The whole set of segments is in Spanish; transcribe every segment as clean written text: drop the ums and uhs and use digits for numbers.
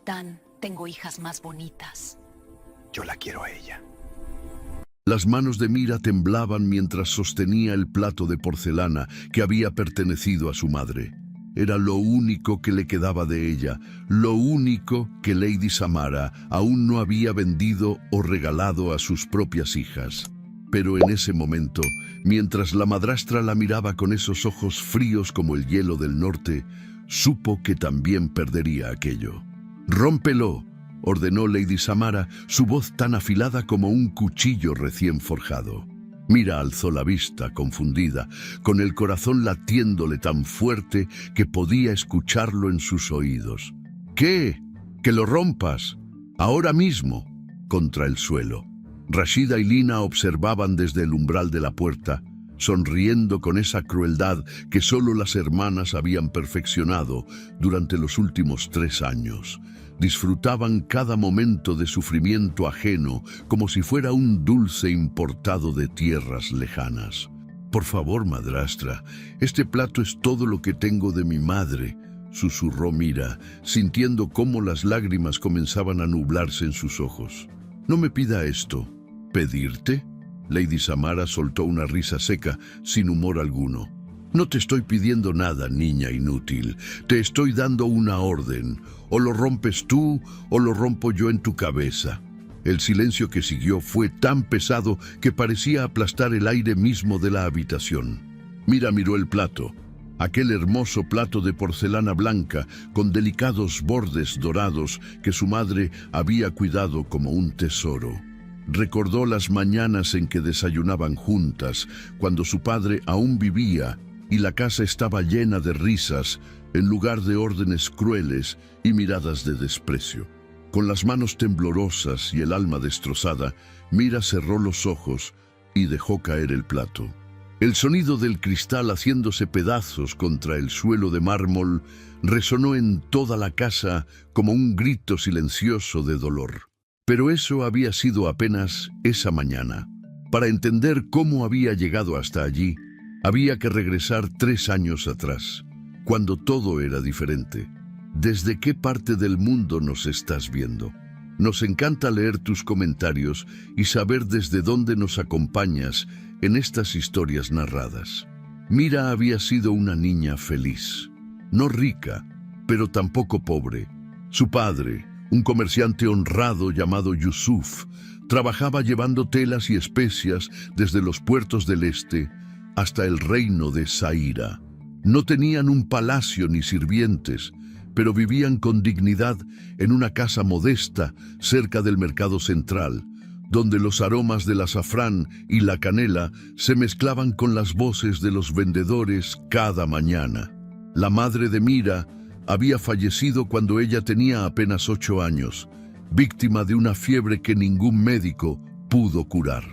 Dan, tengo hijas más bonitas. Yo la quiero a ella. Las manos de Mira temblaban mientras sostenía el plato de porcelana que había pertenecido a su madre. Era lo único que le quedaba de ella, lo único que Lady Samara aún no había vendido o regalado a sus propias hijas. Pero en ese momento, mientras la madrastra la miraba con esos ojos fríos como el hielo del norte, supo que también perdería aquello. «Rómpelo», ordenó Lady Samara, su voz tan afilada como un cuchillo recién forjado. Mira alzó la vista, confundida, con el corazón latiéndole tan fuerte que podía escucharlo en sus oídos. «¿Qué? ¿Que lo rompas? Ahora mismo», contra el suelo. Rashida y Lina observaban desde el umbral de la puerta, sonriendo con esa crueldad que solo las hermanas habían perfeccionado durante los últimos 3 años. Disfrutaban cada momento de sufrimiento ajeno como si fuera un dulce importado de tierras lejanas. «Por favor, madrastra, este plato es todo lo que tengo de mi madre», susurró Mira, sintiendo cómo las lágrimas comenzaban a nublarse en sus ojos. «No me pida esto». «¿Pedirte?». Lady Samara soltó una risa seca, sin humor alguno. «No te estoy pidiendo nada, niña inútil. Te estoy dando una orden. O lo rompes tú, o lo rompo yo en tu cabeza». El silencio que siguió fue tan pesado que parecía aplastar el aire mismo de la habitación. Mira miró el plato, aquel hermoso plato de porcelana blanca con delicados bordes dorados que su madre había cuidado como un tesoro. Recordó las mañanas en que desayunaban juntas, cuando su padre aún vivía y la casa estaba llena de risas en lugar de órdenes crueles y miradas de desprecio. Con las manos temblorosas y el alma destrozada, Mira cerró los ojos y dejó caer el plato. El sonido del cristal haciéndose pedazos contra el suelo de mármol resonó en toda la casa como un grito silencioso de dolor. Pero eso había sido apenas esa mañana. Para entender cómo había llegado hasta allí, había que regresar 3 años atrás, cuando todo era diferente. ¿Desde qué parte del mundo nos estás viendo? Nos encanta leer tus comentarios y saber desde dónde nos acompañas en estas historias narradas. Mira había sido una niña feliz, no rica, pero tampoco pobre. Su padre, un comerciante honrado llamado Yusuf, trabajaba llevando telas y especias desde los puertos del este hasta el reino de Zaira. No tenían un palacio ni sirvientes, pero vivían con dignidad en una casa modesta cerca del mercado central, donde los aromas del azafrán y la canela se mezclaban con las voces de los vendedores cada mañana. La madre de Mira había fallecido cuando ella tenía apenas 8 años, víctima de una fiebre que ningún médico pudo curar.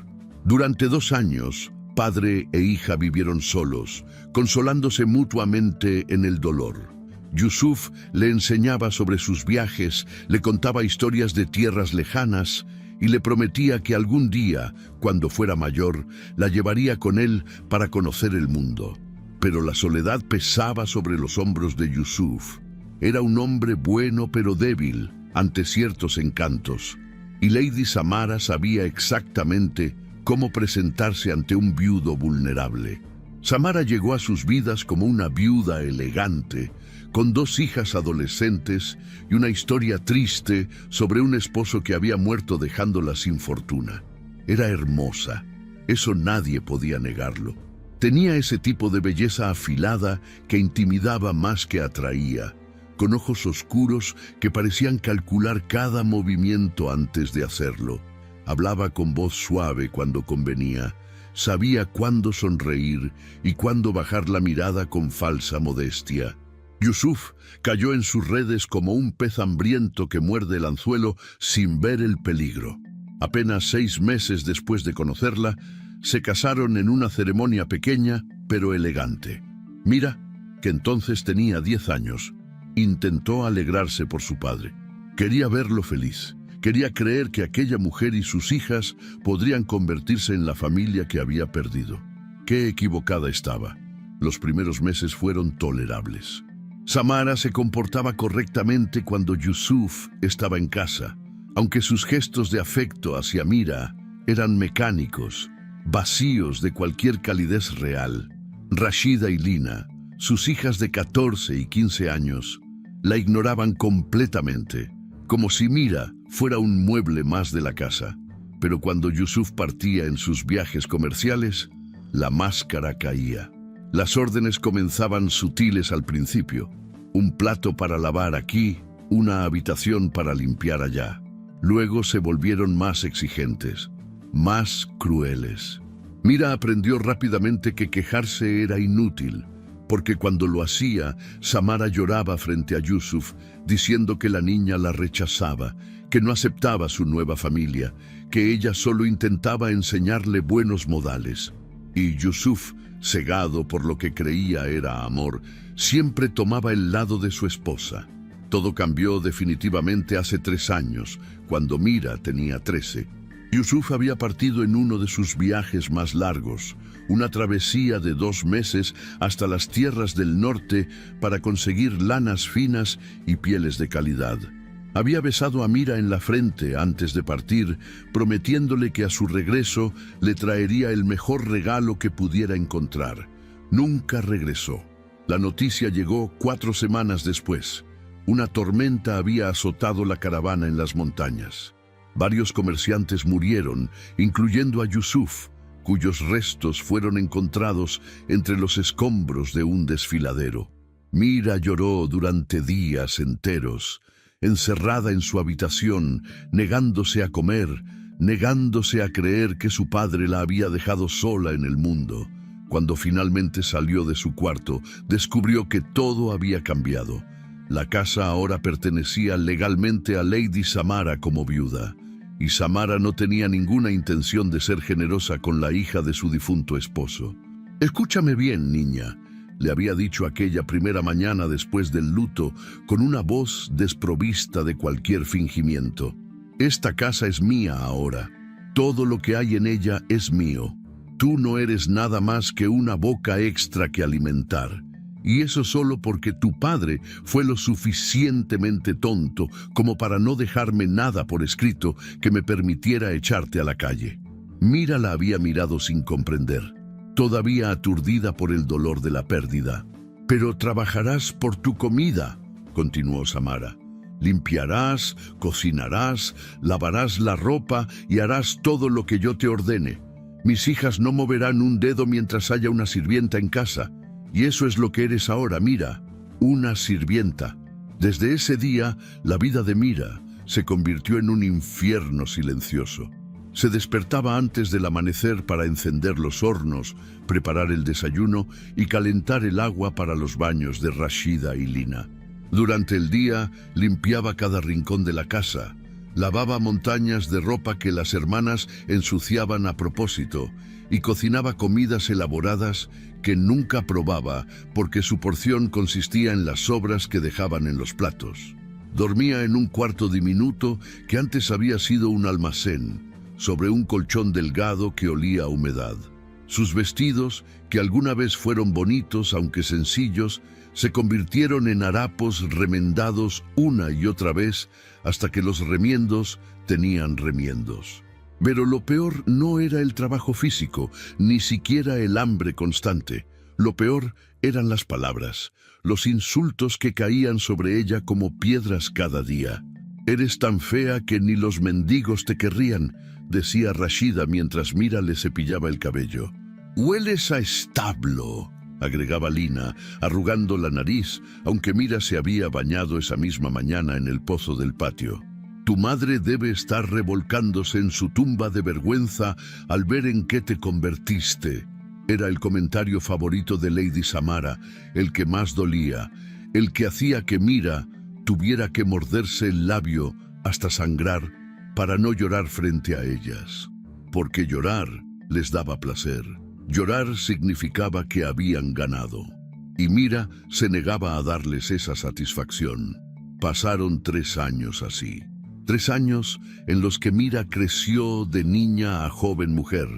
Durante 2 años, padre e hija vivieron solos, consolándose mutuamente en el dolor. Yusuf le enseñaba sobre sus viajes, le contaba historias de tierras lejanas y le prometía que algún día, cuando fuera mayor, la llevaría con él para conocer el mundo. Pero la soledad pesaba sobre los hombros de Yusuf. Era un hombre bueno pero débil ante ciertos encantos, y Lady Samara sabía exactamente cómo presentarse ante un viudo vulnerable. Samara llegó a sus vidas como una viuda elegante, con 2 hijas adolescentes y una historia triste sobre un esposo que había muerto dejándola sin fortuna. Era hermosa, eso nadie podía negarlo. Tenía ese tipo de belleza afilada que intimidaba más que atraía, con ojos oscuros que parecían calcular cada movimiento antes de hacerlo. Hablaba con voz suave cuando convenía, sabía cuándo sonreír y cuándo bajar la mirada con falsa modestia. Yusuf cayó en sus redes como un pez hambriento que muerde el anzuelo sin ver el peligro. Apenas 6 meses después de conocerla, se casaron en una ceremonia pequeña pero elegante. Mira, que entonces tenía 10 años, intentó alegrarse por su padre. Quería verlo feliz. Quería creer que aquella mujer y sus hijas podrían convertirse en la familia que había perdido. Qué equivocada estaba. Los primeros meses fueron tolerables. Samara se comportaba correctamente cuando Yusuf estaba en casa, aunque sus gestos de afecto hacia Mira eran mecánicos, vacíos de cualquier calidez real. Rashida y Lina, sus hijas de 14 y 15 años, la ignoraban completamente, como si Mira fuera un mueble más de la casa. Pero cuando Yusuf partía en sus viajes comerciales, la máscara caía. Las órdenes comenzaban sutiles al principio. Un plato para lavar aquí, una habitación para limpiar allá. Luego se volvieron más exigentes, más crueles. Mira aprendió rápidamente que quejarse era inútil, porque cuando lo hacía, Samara lloraba frente a Yusuf, diciendo que la niña la rechazaba, que no aceptaba su nueva familia, que ella solo intentaba enseñarle buenos modales. Y Yusuf, cegado por lo que creía era amor, siempre tomaba el lado de su esposa. Todo cambió definitivamente hace 3 años, cuando Mira tenía 13. Yusuf había partido en uno de sus viajes más largos, una travesía de 2 meses hasta las tierras del norte para conseguir lanas finas y pieles de calidad. Había besado a Mira en la frente antes de partir, prometiéndole que a su regreso le traería el mejor regalo que pudiera encontrar. Nunca regresó. La noticia llegó 4 semanas después. Una tormenta había azotado la caravana en las montañas. Varios comerciantes murieron, incluyendo a Yusuf, cuyos restos fueron encontrados entre los escombros de un desfiladero. Mira lloró durante días enteros, encerrada en su habitación, negándose a comer, negándose a creer que su padre la había dejado sola en el mundo. Cuando finalmente salió de su cuarto, descubrió que todo había cambiado. La casa ahora pertenecía legalmente a Lady Samara como viuda, y Samara no tenía ninguna intención de ser generosa con la hija de su difunto esposo. «Escúchame bien, niña», le había dicho aquella primera mañana después del luto, con una voz desprovista de cualquier fingimiento. «Esta casa es mía ahora. Todo lo que hay en ella es mío. Tú no eres nada más que una boca extra que alimentar. Y eso solo porque tu padre fue lo suficientemente tonto como para no dejarme nada por escrito que me permitiera echarte a la calle». Mira la había mirado sin comprender, todavía aturdida por el dolor de la pérdida. «Pero trabajarás por tu comida», continuó Samara. «Limpiarás, cocinarás, lavarás la ropa y harás todo lo que yo te ordene. Mis hijas no moverán un dedo mientras haya una sirvienta en casa. Y eso es lo que eres ahora, Mira, una sirvienta». Desde ese día, la vida de Mira se convirtió en un infierno silencioso. Se despertaba antes del amanecer para encender los hornos, preparar el desayuno y calentar el agua para los baños de Rashida y Lina. Durante el día, limpiaba cada rincón de la casa, lavaba montañas de ropa que las hermanas ensuciaban a propósito y cocinaba comidas elaboradas que nunca probaba porque su porción consistía en las sobras que dejaban en los platos. Dormía en un cuarto diminuto que antes había sido un almacén, sobre un colchón delgado que olía a humedad. Sus vestidos, que alguna vez fueron bonitos aunque sencillos, se convirtieron en harapos remendados una y otra vez hasta que los remiendos tenían remiendos. Pero lo peor no era el trabajo físico, ni siquiera el hambre constante. Lo peor eran las palabras, los insultos que caían sobre ella como piedras cada día. «Eres tan fea que ni los mendigos te querrían», decía Rashida mientras Mira le cepillaba el cabello. «Hueles a establo», agregaba Lina, arrugando la nariz, aunque Mira se había bañado esa misma mañana en el pozo del patio. «Tu madre debe estar revolcándose en su tumba de vergüenza al ver en qué te convertiste». Era el comentario favorito de Lady Samara, el que más dolía, el que hacía que Mira tuviera que morderse el labio hasta sangrar para no llorar frente a ellas. Porque llorar les daba placer. Llorar significaba que habían ganado. Y Mira se negaba a darles esa satisfacción. Pasaron 3 años así. 3 años en los que Mira creció de niña a joven mujer,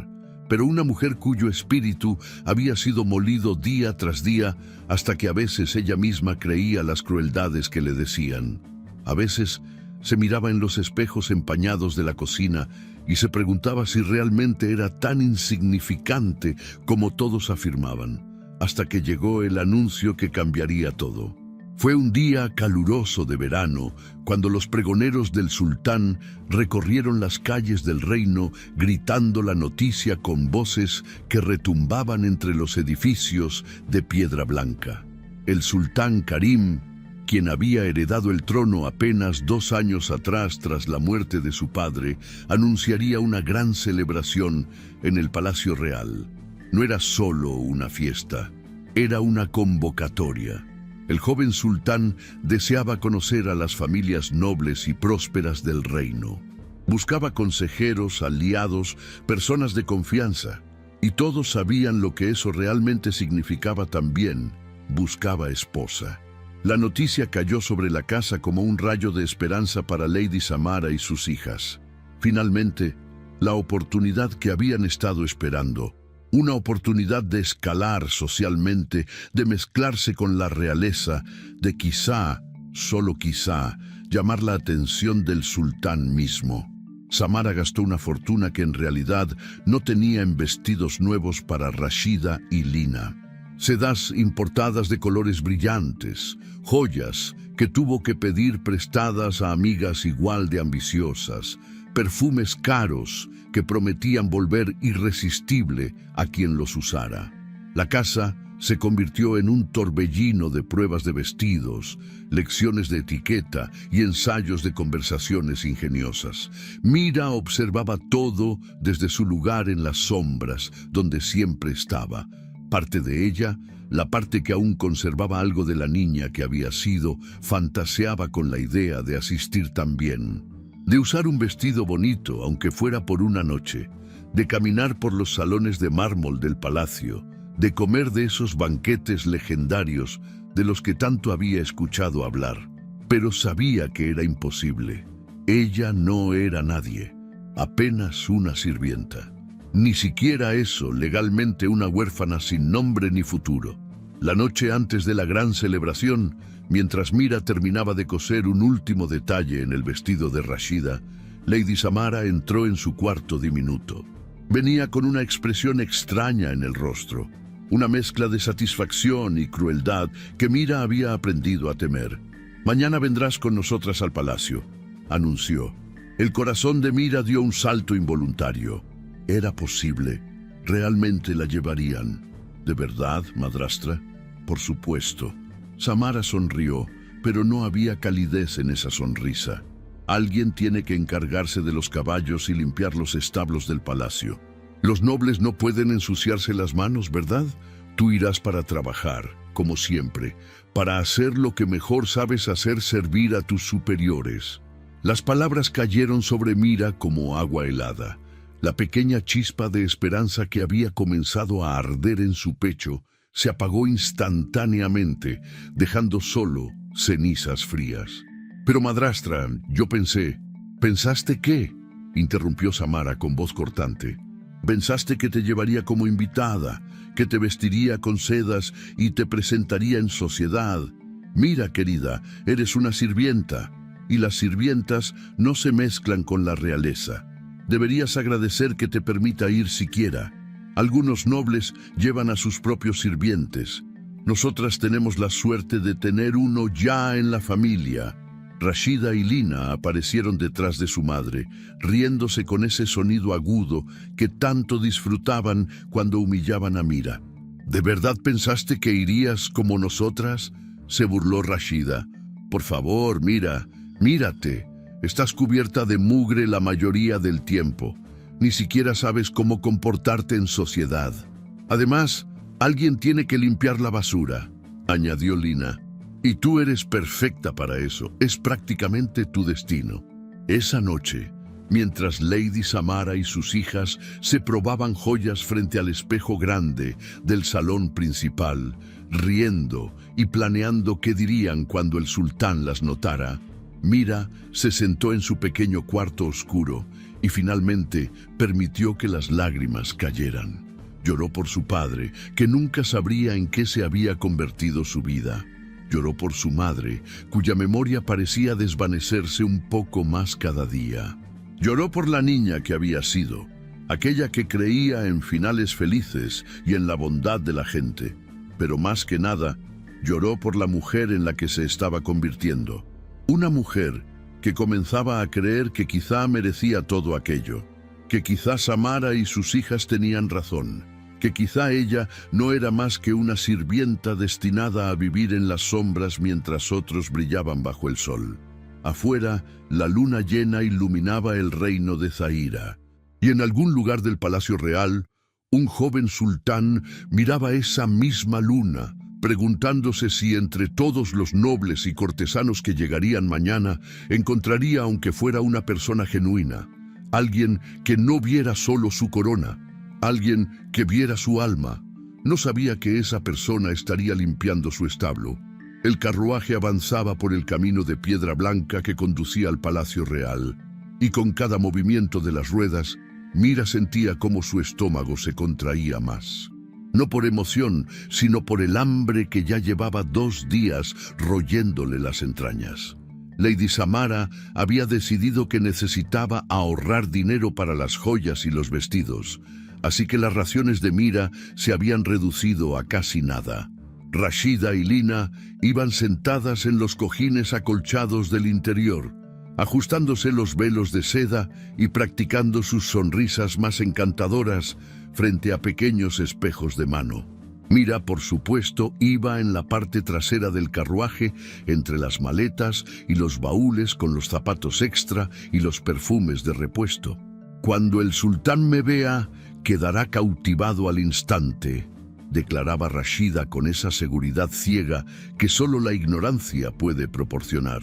pero una mujer cuyo espíritu había sido molido día tras día hasta que a veces ella misma creía las crueldades que le decían. A veces se miraba en los espejos empañados de la cocina y se preguntaba si realmente era tan insignificante como todos afirmaban, hasta que llegó el anuncio que cambiaría todo. Fue un día caluroso de verano cuando los pregoneros del sultán recorrieron las calles del reino gritando la noticia con voces que retumbaban entre los edificios de piedra blanca. El sultán Karim, quien había heredado el trono apenas 2 años atrás tras la muerte de su padre, anunciaría una gran celebración en el Palacio Real. No era solo una fiesta, era una convocatoria. El joven sultán deseaba conocer a las familias nobles y prósperas del reino. Buscaba consejeros, aliados, personas de confianza, y todos sabían lo que eso realmente significaba también. Buscaba esposa. La noticia cayó sobre la casa como un rayo de esperanza para Lady Samara y sus hijas. Finalmente, la oportunidad que habían estado esperando. Una oportunidad de escalar socialmente, de mezclarse con la realeza, de quizá, solo quizá, llamar la atención del sultán mismo. Samara gastó una fortuna que en realidad no tenía en vestidos nuevos para Rashida y Lina. Sedas importadas de colores brillantes, joyas que tuvo que pedir prestadas a amigas igual de ambiciosas, perfumes caros que prometían volver irresistible a quien los usara. La casa se convirtió en un torbellino de pruebas de vestidos, lecciones de etiqueta y ensayos de conversaciones ingeniosas. Mira observaba todo desde su lugar en las sombras, donde siempre estaba. Parte de ella, la parte que aún conservaba algo de la niña que había sido, fantaseaba con la idea de asistir también. De usar un vestido bonito, aunque fuera por una noche, de caminar por los salones de mármol del palacio, de comer de esos banquetes legendarios de los que tanto había escuchado hablar. Pero sabía que era imposible. Ella no era nadie, apenas una sirvienta. Ni siquiera eso, legalmente una huérfana sin nombre ni futuro. La noche antes de la gran celebración, mientras Mira terminaba de coser un último detalle en el vestido de Rashida, Lady Samara entró en su cuarto diminuto. Venía con una expresión extraña en el rostro, una mezcla de satisfacción y crueldad que Mira había aprendido a temer. «Mañana vendrás con nosotras al palacio», anunció. El corazón de Mira dio un salto involuntario. Era posible. Realmente la llevarían. ¿De verdad, madrastra? Por supuesto. Samara sonrió, pero no había calidez en esa sonrisa. Alguien tiene que encargarse de los caballos y limpiar los establos del palacio. Los nobles no pueden ensuciarse las manos, ¿verdad? Tú irás para trabajar, como siempre, para hacer lo que mejor sabes hacer, servir a tus superiores. Las palabras cayeron sobre Mira como agua helada. La pequeña chispa de esperanza que había comenzado a arder en su pecho se apagó instantáneamente, dejando solo cenizas frías. «Pero madrastra, yo pensé». «¿Pensaste qué?», interrumpió Samara con voz cortante. «Pensaste que te llevaría como invitada, que te vestiría con sedas y te presentaría en sociedad. Mira, querida, eres una sirvienta, y las sirvientas no se mezclan con la realeza. Deberías agradecer que te permita ir siquiera. Algunos nobles llevan a sus propios sirvientes. Nosotras tenemos la suerte de tener uno ya en la familia». Rashida y Lina aparecieron detrás de su madre, riéndose con ese sonido agudo que tanto disfrutaban cuando humillaban a Mira. «¿De verdad pensaste que irías como nosotras?», se burló Rashida. «Por favor, Mira, mírate. Estás cubierta de mugre la mayoría del tiempo. Ni siquiera sabes cómo comportarte en sociedad. Además, alguien tiene que limpiar la basura», añadió Lina. «Y tú eres perfecta para eso. Es prácticamente tu destino». Esa noche, mientras Lady Samara y sus hijas se probaban joyas frente al espejo grande del salón principal, riendo y planeando qué dirían cuando el sultán las notara, Mira se sentó en su pequeño cuarto oscuro, y finalmente permitió que las lágrimas cayeran. Lloró por su padre, que nunca sabría en qué se había convertido su vida. Lloró por su madre, cuya memoria parecía desvanecerse un poco más cada día. Lloró por la niña que había sido, aquella que creía en finales felices y en la bondad de la gente. Pero más que nada, lloró por la mujer en la que se estaba convirtiendo. Una mujer que comenzaba a creer que quizá merecía todo aquello, que quizá Samara y sus hijas tenían razón, que quizá ella no era más que una sirvienta destinada a vivir en las sombras mientras otros brillaban bajo el sol. Afuera, la luna llena iluminaba el reino de Zaira, y en algún lugar del palacio real, un joven sultán miraba esa misma luna, preguntándose si entre todos los nobles y cortesanos que llegarían mañana encontraría, aunque fuera una persona genuina, alguien que no viera solo su corona, alguien que viera su alma. No sabía que esa persona estaría limpiando su establo. El carruaje avanzaba por el camino de piedra blanca que conducía al palacio real, y con cada movimiento de las ruedas, Mira sentía cómo su estómago se contraía más. No por emoción, sino por el hambre que ya llevaba 2 días royéndole las entrañas. Lady Samara había decidido que necesitaba ahorrar dinero para las joyas y los vestidos, así que las raciones de Mira se habían reducido a casi nada. Rashida y Lina iban sentadas en los cojines acolchados del interior, ajustándose los velos de seda y practicando sus sonrisas más encantadoras frente a pequeños espejos de mano. Mira, por supuesto, iba en la parte trasera del carruaje, entre las maletas y los baúles con los zapatos extra y los perfumes de repuesto. «Cuando el sultán me vea, quedará cautivado al instante», declaraba Rashida con esa seguridad ciega que solo la ignorancia puede proporcionar.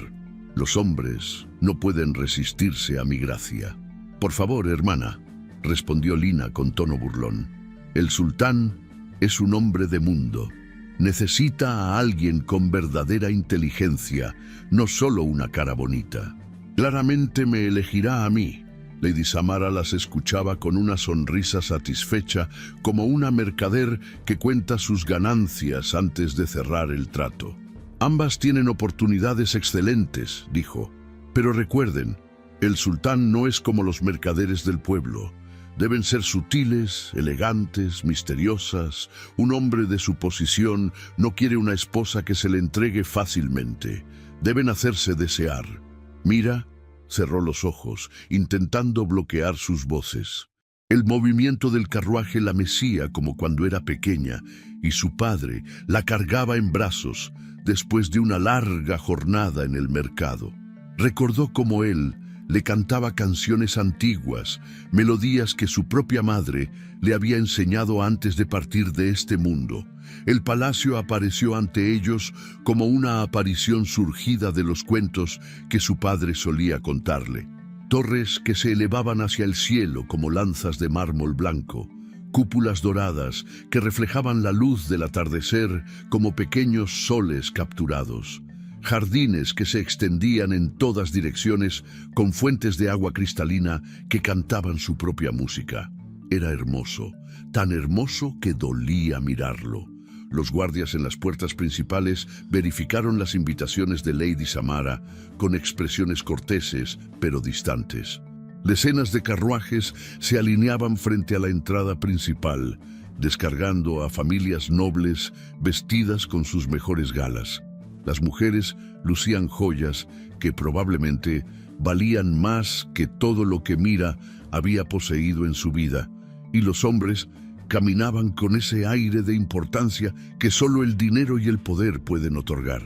«Los hombres no pueden resistirse a mi gracia». «Por favor, hermana», respondió Lina con tono burlón. «El sultán es un hombre de mundo. Necesita a alguien con verdadera inteligencia, no solo una cara bonita. Claramente me elegirá a mí». Lady Samara las escuchaba con una sonrisa satisfecha, como una mercader que cuenta sus ganancias antes de cerrar el trato. «Ambas tienen oportunidades excelentes», dijo. «Pero recuerden, el sultán no es como los mercaderes del pueblo. Deben ser sutiles, elegantes, misteriosas. Un hombre de su posición no quiere una esposa que se le entregue fácilmente. Deben hacerse desear». Mira cerró los ojos, intentando bloquear sus voces. El movimiento del carruaje la mecía como cuando era pequeña, y su padre la cargaba en brazos después de una larga jornada en el mercado. Recordó cómo él le cantaba canciones antiguas, melodías que su propia madre le había enseñado antes de partir de este mundo. El palacio apareció ante ellos como una aparición surgida de los cuentos que su padre solía contarle. Torres que se elevaban hacia el cielo como lanzas de mármol blanco, cúpulas doradas que reflejaban la luz del atardecer como pequeños soles capturados. Jardines que se extendían en todas direcciones con fuentes de agua cristalina que cantaban su propia música. Era hermoso, tan hermoso que dolía mirarlo. Los guardias en las puertas principales verificaron las invitaciones de Lady Samara con expresiones corteses pero distantes. Decenas de carruajes se alineaban frente a la entrada principal, descargando a familias nobles vestidas con sus mejores galas. Las mujeres lucían joyas que probablemente valían más que todo lo que Mira había poseído en su vida, y los hombres caminaban con ese aire de importancia que solo el dinero y el poder pueden otorgar.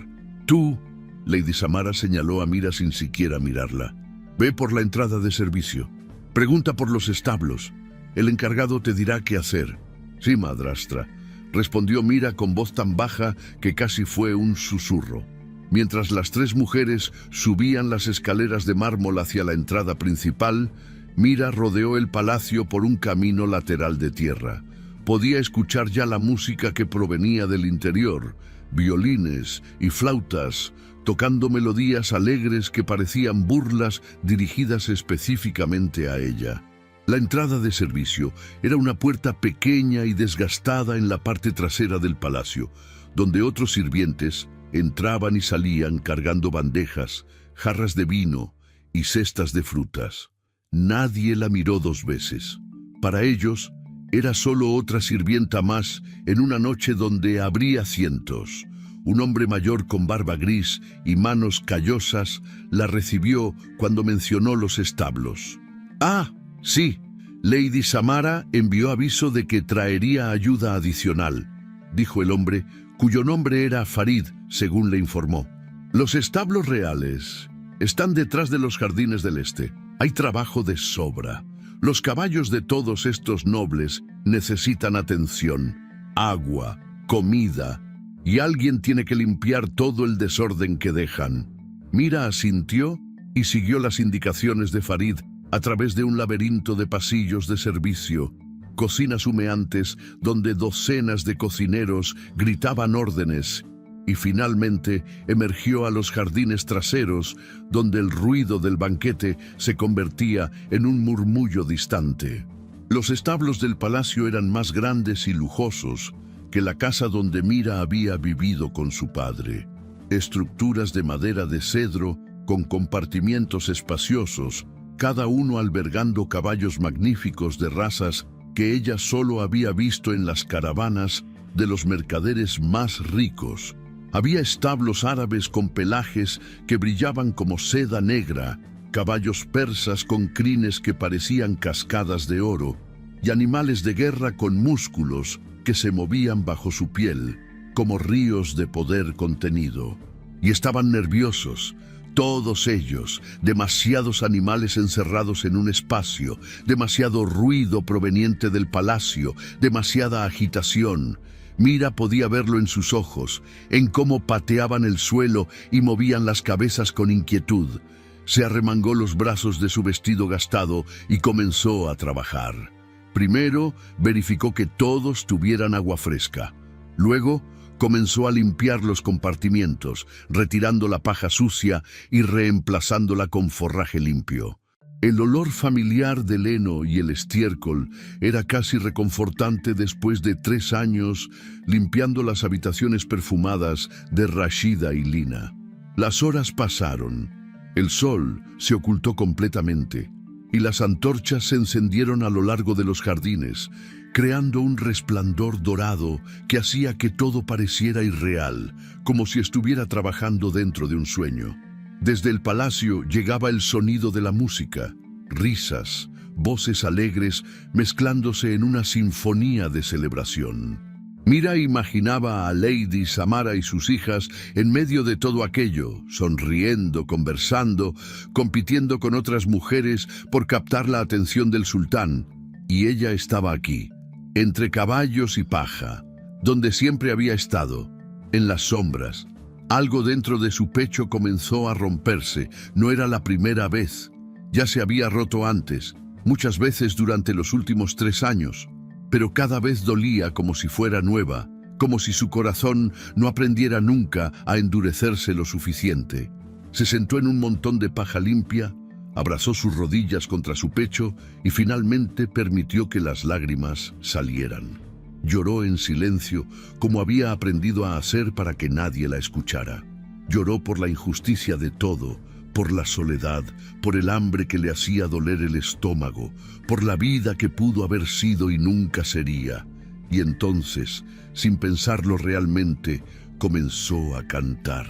«Tú», Lady Samara señaló a Mira sin siquiera mirarla, «ve por la entrada de servicio. Pregunta por los establos. El encargado te dirá qué hacer». «Sí, madrastra», respondió Mira con voz tan baja que casi fue un susurro. Mientras las 3 mujeres subían las escaleras de mármol hacia la entrada principal, Mira rodeó el palacio por un camino lateral de tierra. Podía escuchar ya la música que provenía del interior, violines y flautas, tocando melodías alegres que parecían burlas dirigidas específicamente a ella. La entrada de servicio era una puerta pequeña y desgastada en la parte trasera del palacio, donde otros sirvientes entraban y salían cargando bandejas, jarras de vino y cestas de frutas. Nadie la miró 2 veces. Para ellos, era solo otra sirvienta más en una noche donde habría cientos. Un hombre mayor con barba gris y manos callosas la recibió cuando mencionó los establos. «Ah, sí, Lady Samara envió aviso de que traería ayuda adicional», dijo el hombre, cuyo nombre era Farid, según le informó. «Los establos reales están detrás de los jardines del este. Hay trabajo de sobra. Los caballos de todos estos nobles necesitan atención, agua, comida, y alguien tiene que limpiar todo el desorden que dejan». Mira asintió y siguió las indicaciones de Farid a través de un laberinto de pasillos de servicio, cocinas humeantes donde docenas de cocineros gritaban órdenes, y finalmente emergió a los jardines traseros donde el ruido del banquete se convertía en un murmullo distante. Los establos del palacio eran más grandes y lujosos que la casa donde Mira había vivido con su padre. Estructuras de madera de cedro con compartimientos espaciosos, cada uno albergando caballos magníficos de razas que ella solo había visto en las caravanas de los mercaderes más ricos. Había establos árabes con pelajes que brillaban como seda negra, caballos persas con crines que parecían cascadas de oro, y animales de guerra con músculos que se movían bajo su piel, como ríos de poder contenido. Y estaban nerviosos, todos ellos, demasiados animales encerrados en un espacio, demasiado ruido proveniente del palacio, demasiada agitación. Mira podía verlo en sus ojos, en cómo pateaban el suelo y movían las cabezas con inquietud. Se arremangó los brazos de su vestido gastado y comenzó a trabajar. Primero, verificó que todos tuvieran agua fresca. Luego, comenzó a limpiar los compartimientos, retirando la paja sucia y reemplazándola con forraje limpio. El olor familiar del heno y el estiércol era casi reconfortante después de 3 años limpiando las habitaciones perfumadas de Rashida y Lina. Las horas pasaron, el sol se ocultó completamente y las antorchas se encendieron a lo largo de los jardines, creando un resplandor dorado que hacía que todo pareciera irreal, como si estuviera trabajando dentro de un sueño. Desde el palacio llegaba el sonido de la música, risas, voces alegres mezclándose en una sinfonía de celebración. Mira imaginaba a Lady Samara y sus hijas en medio de todo aquello, sonriendo, conversando, compitiendo con otras mujeres por captar la atención del sultán, y ella estaba aquí, entre caballos y paja, donde siempre había estado, en las sombras. Algo dentro de su pecho comenzó a romperse. No era la primera vez. Ya se había roto antes, muchas veces durante los últimos 3 años, pero cada vez dolía como si fuera nueva, como si su corazón no aprendiera nunca a endurecerse lo suficiente. Se sentó en un montón de paja limpia, abrazó sus rodillas contra su pecho y finalmente permitió que las lágrimas salieran. Lloró en silencio, como había aprendido a hacer para que nadie la escuchara. Lloró por la injusticia de todo, por la soledad, por el hambre que le hacía doler el estómago, por la vida que pudo haber sido y nunca sería. Y entonces, sin pensarlo realmente, comenzó a cantar.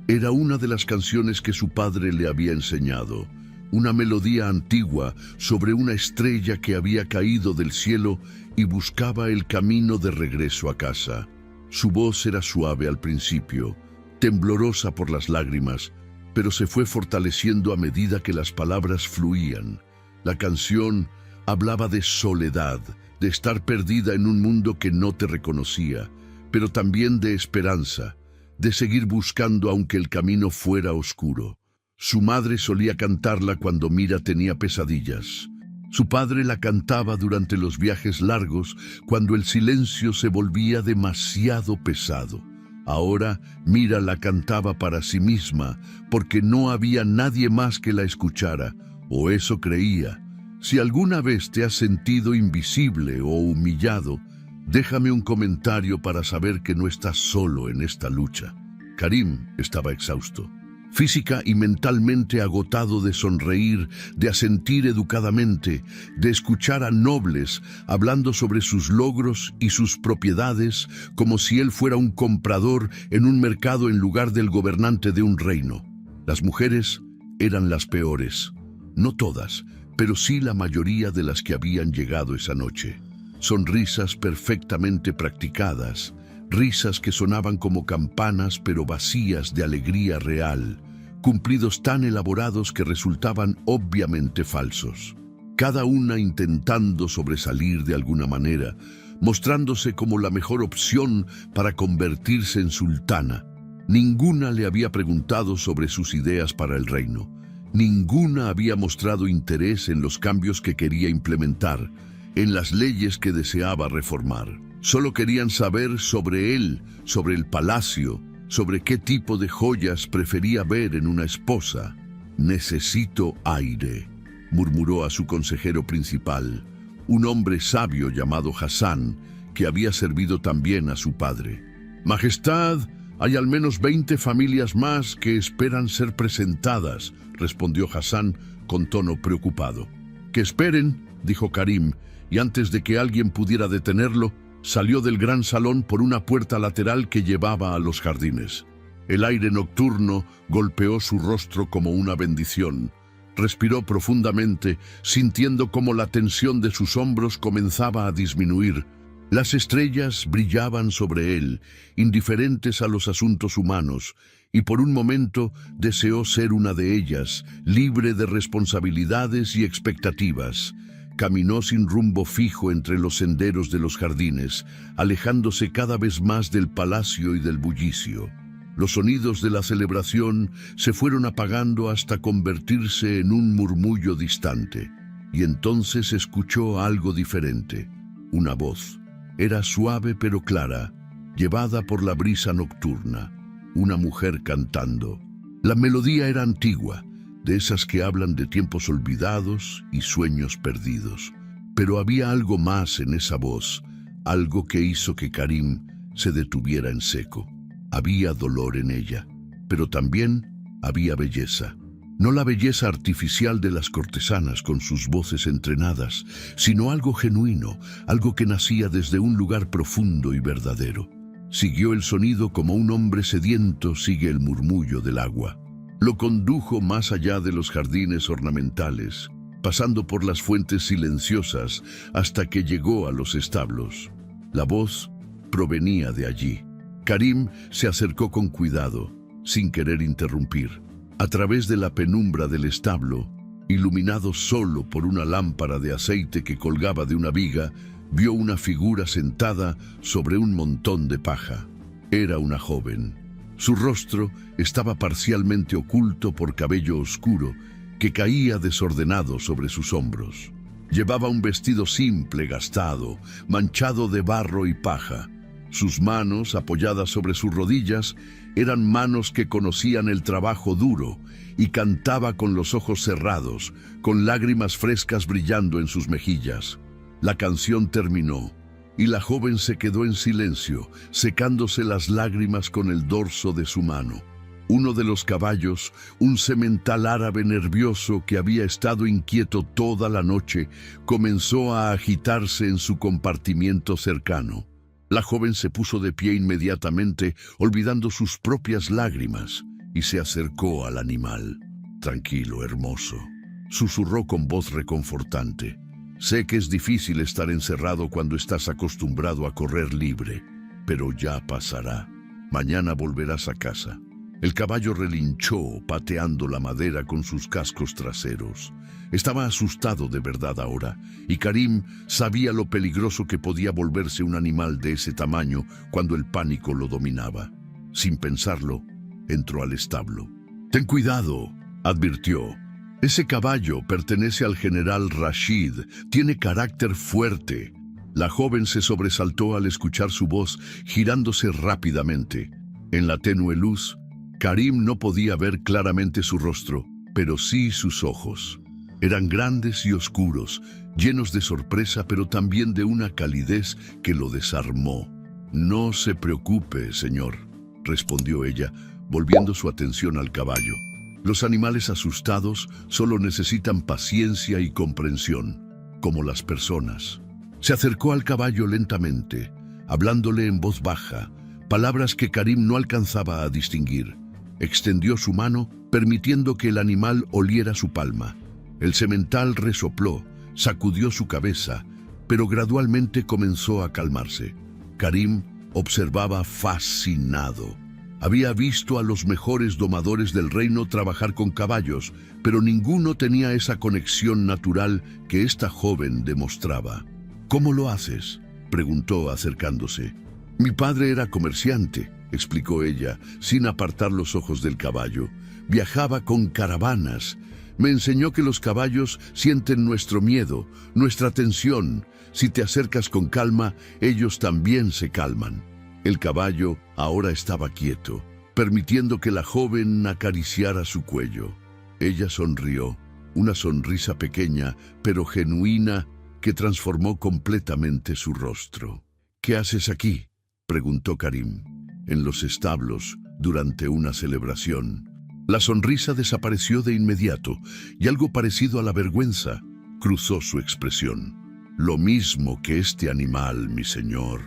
Era una de las canciones que su padre le había enseñado. Una melodía antigua sobre una estrella que había caído del cielo y buscaba el camino de regreso a casa. Su voz era suave al principio, temblorosa por las lágrimas, pero se fue fortaleciendo a medida que las palabras fluían. La canción hablaba de soledad, de estar perdida en un mundo que no te reconocía, pero también de esperanza, de seguir buscando aunque el camino fuera oscuro. Su madre solía cantarla cuando Mira tenía pesadillas. Su padre la cantaba durante los viajes largos, cuando el silencio se volvía demasiado pesado. Ahora Mira la cantaba para sí misma, porque no había nadie más que la escuchara, o eso creía. Si alguna vez te has sentido invisible o humillado, déjame un comentario para saber que no estás solo en esta lucha. Karim estaba exhausto, física y mentalmente agotado de sonreír, de asentir educadamente, de escuchar a nobles hablando sobre sus logros y sus propiedades como si él fuera un comprador en un mercado en lugar del gobernante de un reino. Las mujeres eran las peores, no todas, pero sí la mayoría de las que habían llegado esa noche. Sonrisas perfectamente practicadas, risas que sonaban como campanas pero vacías de alegría real, cumplidos tan elaborados que resultaban obviamente falsos. Cada una intentando sobresalir de alguna manera, mostrándose como la mejor opción para convertirse en sultana. Ninguna le había preguntado sobre sus ideas para el reino. Ninguna había mostrado interés en los cambios que quería implementar, en las leyes que deseaba reformar. Solo querían saber sobre él, sobre el palacio, sobre qué tipo de joyas prefería ver en una esposa. «Necesito aire», murmuró a su consejero principal, un hombre sabio llamado Hassan, que había servido también a su padre. «Majestad, hay al menos 20 familias más que esperan ser presentadas», respondió Hassan con tono preocupado. «Que esperen», dijo Karim, y antes de que alguien pudiera detenerlo, salió del gran salón por una puerta lateral que llevaba a los jardines. El aire nocturno golpeó su rostro como una bendición. Respiró profundamente, sintiendo cómo la tensión de sus hombros comenzaba a disminuir. Las estrellas brillaban sobre él, indiferentes a los asuntos humanos, y por un momento deseó ser una de ellas, libre de responsabilidades y expectativas. Caminó sin rumbo fijo entre los senderos de los jardines, alejándose cada vez más del palacio y del bullicio. Los sonidos de la celebración se fueron apagando hasta convertirse en un murmullo distante. Y entonces escuchó algo diferente, una voz. Era suave pero clara, llevada por la brisa nocturna. Una mujer cantando. La melodía era antigua, de esas que hablan de tiempos olvidados y sueños perdidos. Pero había algo más en esa voz, algo que hizo que Karim se detuviera en seco. Había dolor en ella, pero también había belleza. No la belleza artificial de las cortesanas con sus voces entrenadas, sino algo genuino, algo que nacía desde un lugar profundo y verdadero. Siguió el sonido como un hombre sediento sigue el murmullo del agua. Lo condujo más allá de los jardines ornamentales, pasando por las fuentes silenciosas hasta que llegó a los establos. La voz provenía de allí. Karim se acercó con cuidado, sin querer interrumpir. A través de la penumbra del establo, iluminado solo por una lámpara de aceite que colgaba de una viga, vio una figura sentada sobre un montón de paja. Era una joven. Su rostro estaba parcialmente oculto por cabello oscuro que caía desordenado sobre sus hombros. Llevaba un vestido simple, gastado, manchado de barro y paja. Sus manos, apoyadas sobre sus rodillas, eran manos que conocían el trabajo duro, y cantaba con los ojos cerrados, con lágrimas frescas brillando en sus mejillas. La canción terminó, y la joven se quedó en silencio, secándose las lágrimas con el dorso de su mano. Uno de los caballos, un semental árabe nervioso que había estado inquieto toda la noche, comenzó a agitarse en su compartimiento cercano. La joven se puso de pie inmediatamente, olvidando sus propias lágrimas, y se acercó al animal. «Tranquilo, hermoso», susurró con voz reconfortante. «Sé que es difícil estar encerrado cuando estás acostumbrado a correr libre, pero ya pasará. Mañana volverás a casa». El caballo relinchó, pateando la madera con sus cascos traseros. Estaba asustado de verdad ahora, y Karim sabía lo peligroso que podía volverse un animal de ese tamaño cuando el pánico lo dominaba. Sin pensarlo, entró al establo. «Ten cuidado», advirtió. «Ese caballo pertenece al general Rashid. Tiene carácter fuerte». La joven se sobresaltó al escuchar su voz, girándose rápidamente. En la tenue luz, Karim no podía ver claramente su rostro, pero sí sus ojos. Eran grandes y oscuros, llenos de sorpresa, pero también de una calidez que lo desarmó. «No se preocupe, señor», respondió ella, volviendo su atención al caballo. «Los animales asustados solo necesitan paciencia y comprensión, como las personas». Se acercó al caballo lentamente, hablándole en voz baja, palabras que Karim no alcanzaba a distinguir. Extendió su mano, permitiendo que el animal oliera su palma. El semental resopló, sacudió su cabeza, pero gradualmente comenzó a calmarse. Karim observaba fascinado. Había visto a los mejores domadores del reino trabajar con caballos, pero ninguno tenía esa conexión natural que esta joven demostraba. «¿Cómo lo haces?», preguntó acercándose. «Mi padre era comerciante», explicó ella, sin apartar los ojos del caballo. «Viajaba con caravanas. Me enseñó que los caballos sienten nuestro miedo, nuestra tensión. Si te acercas con calma, ellos también se calman». El caballo ahora estaba quieto, permitiendo que la joven acariciara su cuello. Ella sonrió, una sonrisa pequeña, pero genuina, que transformó completamente su rostro. «¿Qué haces aquí?», preguntó Karim. «En los establos, durante una celebración». La sonrisa desapareció de inmediato, y algo parecido a la vergüenza cruzó su expresión. «Lo mismo que este animal, mi señor»,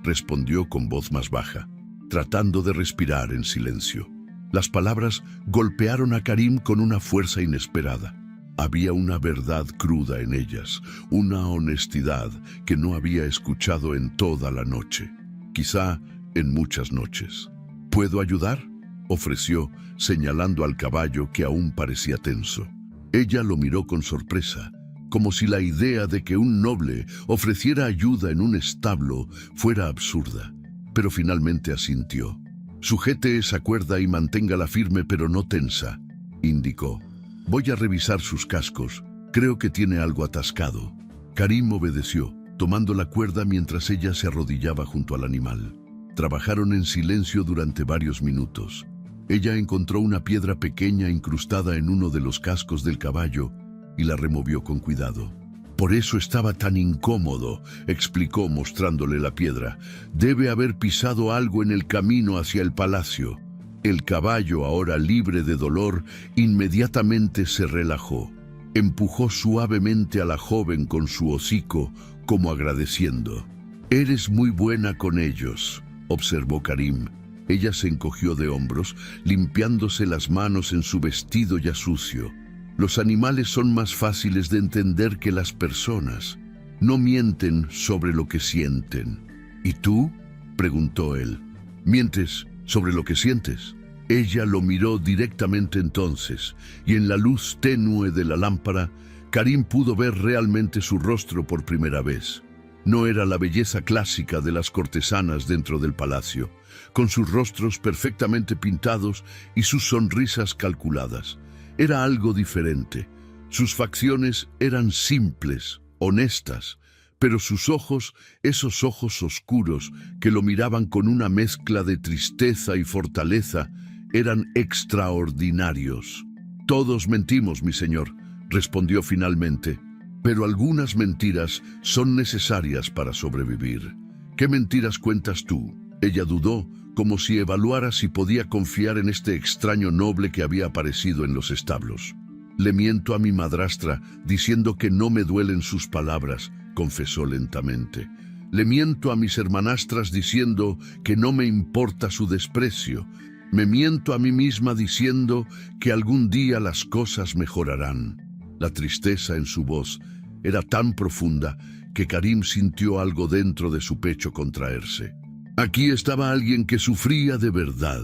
respondió con voz más baja, tratando de respirar en silencio. Las palabras golpearon a Karim con una fuerza inesperada. Había una verdad cruda en ellas, una honestidad que no había escuchado en toda la noche, quizá en muchas noches. «¿Puedo ayudar?», ofreció, señalando al caballo que aún parecía tenso. Ella lo miró con sorpresa, como si la idea de que un noble ofreciera ayuda en un establo fuera absurda, pero finalmente asintió. «Sujete esa cuerda y manténgala firme pero no tensa», indicó. «Voy a revisar sus cascos. Creo que tiene algo atascado». Karim obedeció, tomando la cuerda mientras ella se arrodillaba junto al animal. Trabajaron en silencio durante varios minutos. Ella encontró una piedra pequeña incrustada en uno de los cascos del caballo y la removió con cuidado. «Por eso estaba tan incómodo», explicó mostrándole la piedra. «Debe haber pisado algo en el camino hacia el palacio». El caballo, ahora libre de dolor, inmediatamente se relajó. Empujó suavemente a la joven con su hocico, como agradeciendo. «Eres muy buena con ellos», observó Karim. Ella se encogió de hombros, limpiándose las manos en su vestido ya sucio. «Los animales son más fáciles de entender que las personas. No mienten sobre lo que sienten». «¿Y tú?», preguntó él. «¿Mientes sobre lo que sientes?». Ella lo miró directamente entonces, y en la luz tenue de la lámpara, Karim pudo ver realmente su rostro por primera vez. No era la belleza clásica de las cortesanas dentro del palacio, con sus rostros perfectamente pintados y sus sonrisas calculadas. Era algo diferente. Sus facciones eran simples, honestas, pero sus ojos, esos ojos oscuros que lo miraban con una mezcla de tristeza y fortaleza, eran extraordinarios. «Todos mentimos, mi señor», respondió finalmente, «pero algunas mentiras son necesarias para sobrevivir». «¿Qué mentiras cuentas tú?». Ella dudó, como si evaluara si podía confiar en este extraño noble que había aparecido en los establos. «Le miento a mi madrastra diciendo que no me duelen sus palabras», confesó lentamente. «Le miento a mis hermanastras diciendo que no me importa su desprecio. Me miento a mí misma diciendo que algún día las cosas mejorarán». La tristeza en su voz era tan profunda que Karim sintió algo dentro de su pecho contraerse. Aquí estaba alguien que sufría de verdad,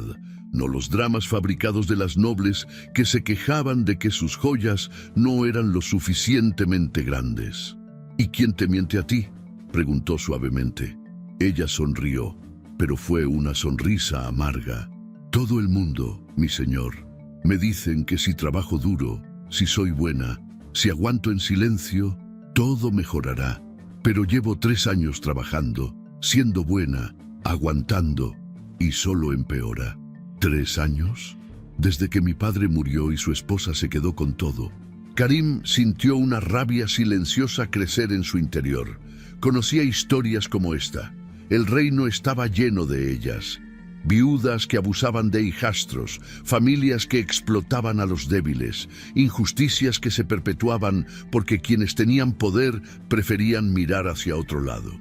no los dramas fabricados de las nobles que se quejaban de que sus joyas no eran lo suficientemente grandes. «¿Y quién te miente a ti?», preguntó suavemente. Ella sonrió, pero fue una sonrisa amarga. «Todo el mundo, mi señor. Me dicen que si trabajo duro, si soy buena, si aguanto en silencio, todo mejorará. Pero llevo 3 años trabajando, siendo buena, aguantando, y solo empeora. 3 años, desde que mi padre murió y su esposa se quedó con todo. Karim sintió una rabia silenciosa crecer en su interior. Conocía historias como esta. El reino estaba lleno de ellas. Viudas que abusaban de hijastros, familias que explotaban a los débiles, injusticias que se perpetuaban porque quienes tenían poder preferían mirar hacia otro lado.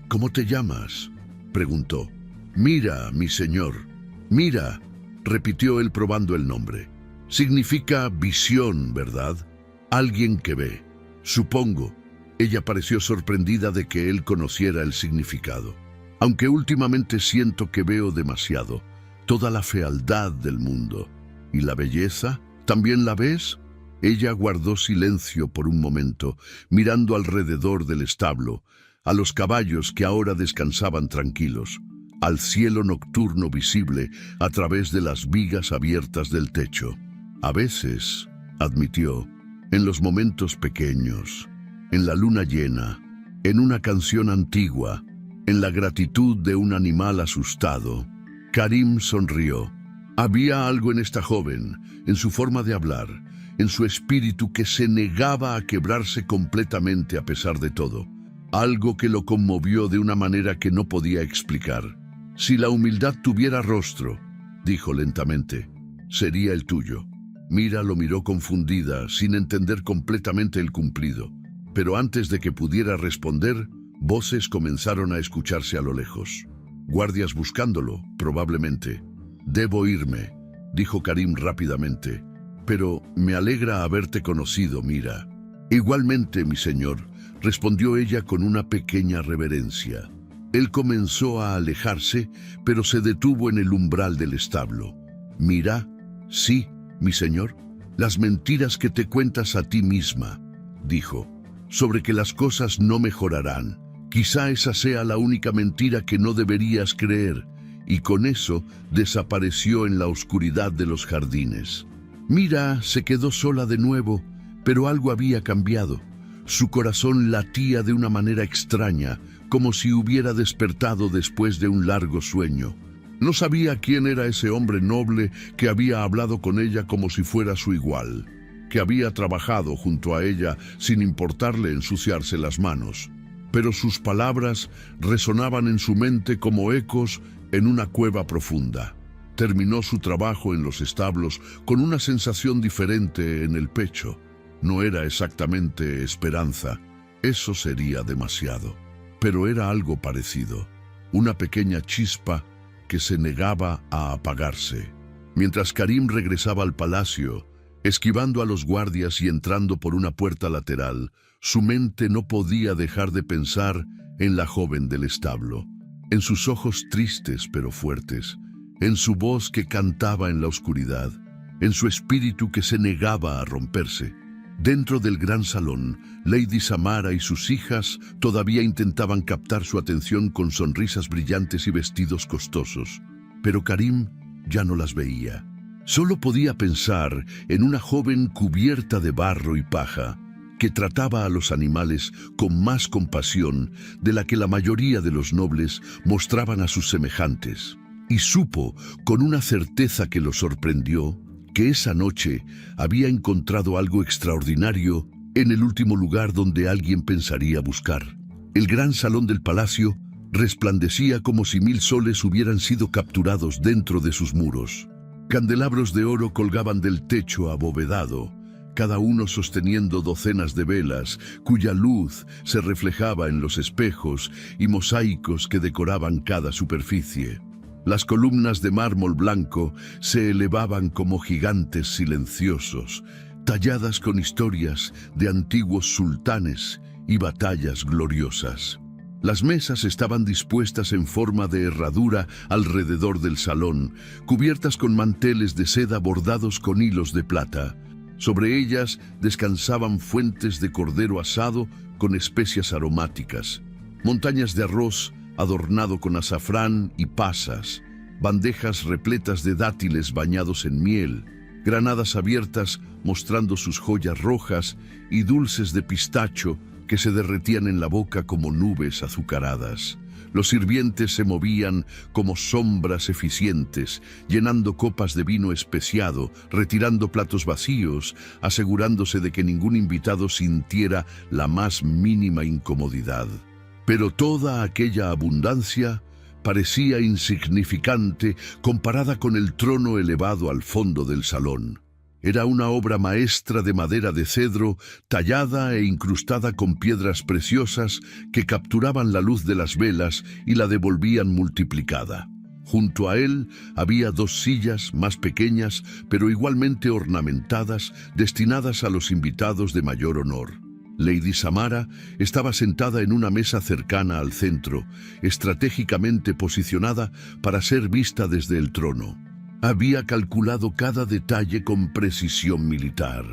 ¿Cómo te llamas?, preguntó. Mira, mi señor. Mira, repitió él probando el nombre. Significa visión, ¿verdad? Alguien que ve. Supongo. Ella pareció sorprendida de que él conociera el significado. Aunque últimamente siento que veo demasiado, toda la fealdad del mundo. ¿Y la belleza? ¿También la ves? Ella guardó silencio por un momento, mirando alrededor del establo, a los caballos que ahora descansaban tranquilos, al cielo nocturno visible a través de las vigas abiertas del techo. A veces, admitió, en los momentos pequeños, en la luna llena, en una canción antigua, en la gratitud de un animal asustado. Karim sonrió. Había algo en esta joven, en su forma de hablar, en su espíritu que se negaba a quebrarse completamente a pesar de todo. Algo que lo conmovió de una manera que no podía explicar. Si la humildad tuviera rostro, dijo lentamente, sería el tuyo. Mira lo miró confundida, sin entender completamente el cumplido. Pero antes de que pudiera responder, voces comenzaron a escucharse a lo lejos. Guardias buscándolo, probablemente. Debo irme, dijo Karim rápidamente. Pero me alegra haberte conocido, Mira. Igualmente, mi señor, respondió ella con una pequeña reverencia. Él comenzó a alejarse, pero se detuvo en el umbral del establo. Mira, sí, mi señor, las mentiras que te cuentas a ti misma, dijo, sobre que las cosas no mejorarán. Quizá esa sea la única mentira que no deberías creer, y con eso desapareció en la oscuridad de los jardines. Mira se quedó sola de nuevo, pero algo había cambiado. Su corazón latía de una manera extraña, como si hubiera despertado después de un largo sueño. No sabía quién era ese hombre noble que había hablado con ella como si fuera su igual, que había trabajado junto a ella sin importarle ensuciarse las manos. Pero sus palabras resonaban en su mente como ecos en una cueva profunda. Terminó su trabajo en los establos con una sensación diferente en el pecho. No era exactamente esperanza, eso sería demasiado, pero era algo parecido, una pequeña chispa que se negaba a apagarse. Mientras Karim regresaba al palacio, esquivando a los guardias y entrando por una puerta lateral, su mente no podía dejar de pensar en la joven del establo, en sus ojos tristes pero fuertes, en su voz que cantaba en la oscuridad, en su espíritu que se negaba a romperse. Dentro del gran salón, Lady Samara y sus hijas todavía intentaban captar su atención con sonrisas brillantes y vestidos costosos, pero Karim ya no las veía. Solo podía pensar en una joven cubierta de barro y paja, que trataba a los animales con más compasión de la que la mayoría de los nobles mostraban a sus semejantes, y supo, con una certeza que lo sorprendió, que esa noche había encontrado algo extraordinario en el último lugar donde alguien pensaría buscar. El gran salón del palacio resplandecía como si 1000 soles hubieran sido capturados dentro de sus muros. Candelabros de oro colgaban del techo abovedado, cada uno sosteniendo docenas de velas, cuya luz se reflejaba en los espejos y mosaicos que decoraban cada superficie. Las columnas de mármol blanco se elevaban como gigantes silenciosos, talladas con historias de antiguos sultanes y batallas gloriosas. Las mesas estaban dispuestas en forma de herradura alrededor del salón, cubiertas con manteles de seda bordados con hilos de plata. Sobre ellas descansaban fuentes de cordero asado con especias aromáticas, montañas de arroz adornado con azafrán y pasas, bandejas repletas de dátiles bañados en miel, granadas abiertas mostrando sus joyas rojas y dulces de pistacho que se derretían en la boca como nubes azucaradas. Los sirvientes se movían como sombras eficientes, llenando copas de vino especiado, retirando platos vacíos, asegurándose de que ningún invitado sintiera la más mínima incomodidad. Pero toda aquella abundancia parecía insignificante comparada con el trono elevado al fondo del salón. Era una obra maestra de madera de cedro, tallada e incrustada con piedras preciosas que capturaban la luz de las velas y la devolvían multiplicada. Junto a él había 2 sillas más pequeñas, pero igualmente ornamentadas, destinadas a los invitados de mayor honor. Lady Samara estaba sentada en una mesa cercana al centro, estratégicamente posicionada para ser vista desde el trono. Había calculado cada detalle con precisión militar.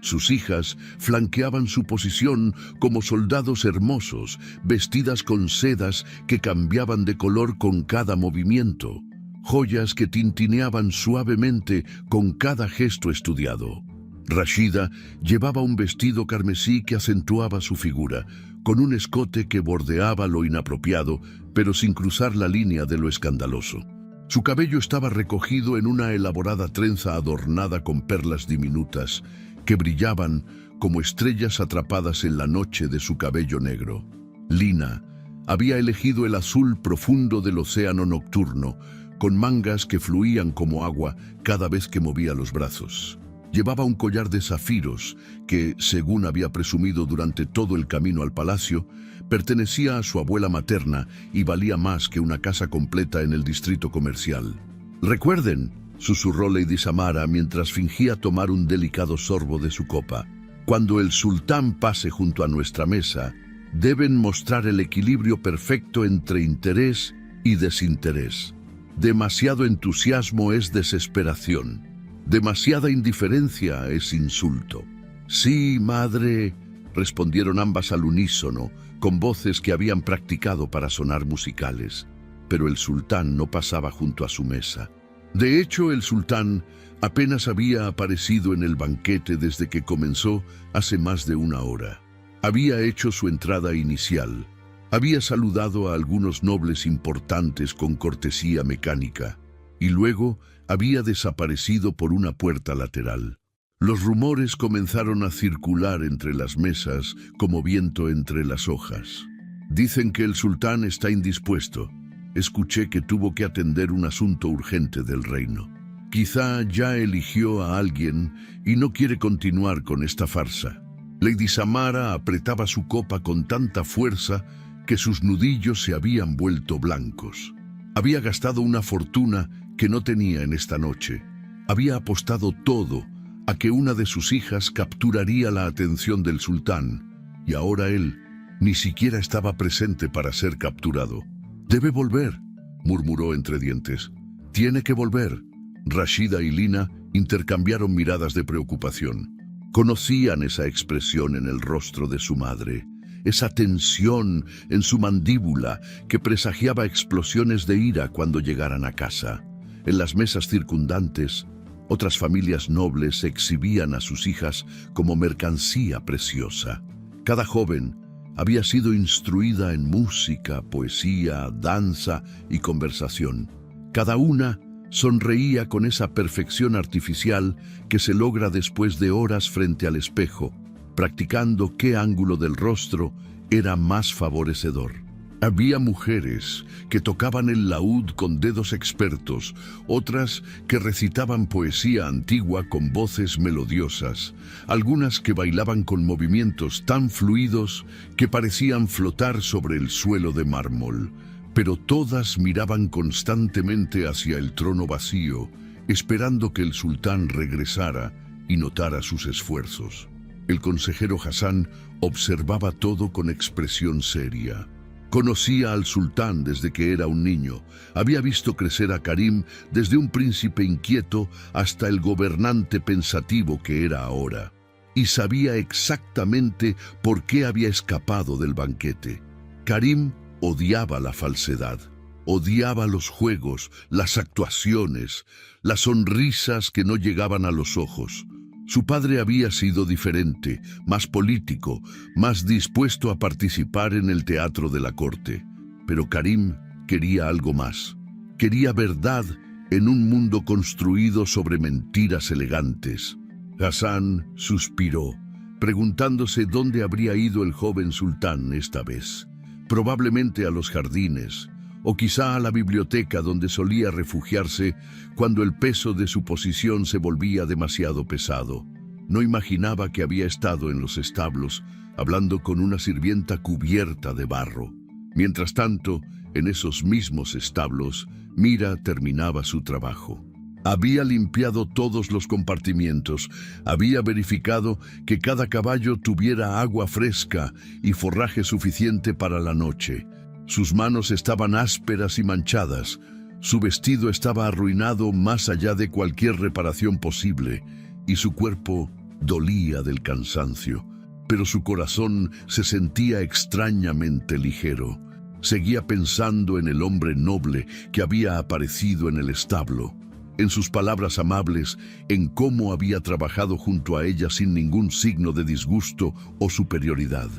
Sus hijas flanqueaban su posición como soldados hermosos, vestidas con sedas que cambiaban de color con cada movimiento, joyas que tintineaban suavemente con cada gesto estudiado. Rashida llevaba un vestido carmesí que acentuaba su figura, con un escote que bordeaba lo inapropiado, pero sin cruzar la línea de lo escandaloso. Su cabello estaba recogido en una elaborada trenza adornada con perlas diminutas, que brillaban como estrellas atrapadas en la noche de su cabello negro. Lina había elegido el azul profundo del océano nocturno, con mangas que fluían como agua cada vez que movía los brazos. Llevaba un collar de zafiros que, según había presumido durante todo el camino al palacio, pertenecía a su abuela materna y valía más que una casa completa en el distrito comercial. «Recuerden», susurró Lady Samara mientras fingía tomar un delicado sorbo de su copa, «cuando el sultán pase junto a nuestra mesa, deben mostrar el equilibrio perfecto entre interés y desinterés. Demasiado entusiasmo es desesperación. Demasiada indiferencia es insulto». «Sí, madre», respondieron ambas al unísono, con voces que habían practicado para sonar musicales. Pero el sultán no pasaba junto a su mesa. De hecho, el sultán apenas había aparecido en el banquete desde que comenzó hace más de 1 hora. Había hecho su entrada inicial. Había saludado a algunos nobles importantes con cortesía mecánica, y luego había desaparecido por una puerta lateral. Los rumores comenzaron a circular entre las mesas como viento entre las hojas. «Dicen que el sultán está indispuesto. Escuché que tuvo que atender un asunto urgente del reino. Quizá ya eligió a alguien y no quiere continuar con esta farsa». Lady Samara apretaba su copa con tanta fuerza que sus nudillos se habían vuelto blancos. Había gastado una fortuna que no tenía en esta noche. Había apostado todo a que una de sus hijas capturaría la atención del sultán, y ahora él ni siquiera estaba presente para ser capturado. «Debe volver», murmuró entre dientes. «Tiene que volver». Rashida y Lina intercambiaron miradas de preocupación. Conocían esa expresión en el rostro de su madre, esa tensión en su mandíbula que presagiaba explosiones de ira cuando llegaran a casa. En las mesas circundantes, otras familias nobles exhibían a sus hijas como mercancía preciosa. Cada joven había sido instruida en música, poesía, danza y conversación. Cada una sonreía con esa perfección artificial que se logra después de horas frente al espejo, practicando qué ángulo del rostro era más favorecedor. Había mujeres que tocaban el laúd con dedos expertos, otras que recitaban poesía antigua con voces melodiosas, algunas que bailaban con movimientos tan fluidos que parecían flotar sobre el suelo de mármol, pero todas miraban constantemente hacia el trono vacío, esperando que el sultán regresara y notara sus esfuerzos. El consejero Hassan observaba todo con expresión seria. Conocía al sultán desde que era un niño, había visto crecer a Karim desde un príncipe inquieto hasta el gobernante pensativo que era ahora, y sabía exactamente por qué había escapado del banquete. Karim odiaba la falsedad, odiaba los juegos, las actuaciones, las sonrisas que no llegaban a los ojos. Su padre había sido diferente, más político, más dispuesto a participar en el teatro de la corte. Pero Karim quería algo más. Quería verdad en un mundo construido sobre mentiras elegantes. Hassan suspiró, preguntándose dónde habría ido el joven sultán esta vez. Probablemente a los jardines, o quizá a la biblioteca donde solía refugiarse cuando el peso de su posición se volvía demasiado pesado. No imaginaba que había estado en los establos, hablando con una sirvienta cubierta de barro. Mientras tanto, en esos mismos establos, Mira terminaba su trabajo. Había limpiado todos los compartimientos, había verificado que cada caballo tuviera agua fresca y forraje suficiente para la noche. Sus manos estaban ásperas y manchadas, su vestido estaba arruinado más allá de cualquier reparación posible, y su cuerpo dolía del cansancio. Pero su corazón se sentía extrañamente ligero. Seguía pensando en el hombre noble que había aparecido en el establo, en sus palabras amables, en cómo había trabajado junto a ella sin ningún signo de disgusto o superioridad,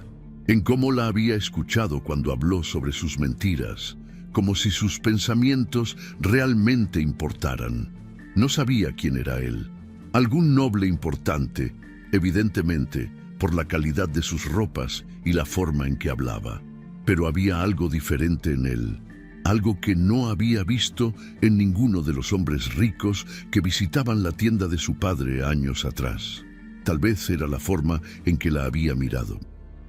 en cómo la había escuchado cuando habló sobre sus mentiras, como si sus pensamientos realmente importaran. No sabía quién era él. Algún noble importante, evidentemente, por la calidad de sus ropas y la forma en que hablaba. Pero había algo diferente en él, algo que no había visto en ninguno de los hombres ricos que visitaban la tienda de su padre años atrás. Tal vez era la forma en que la había mirado.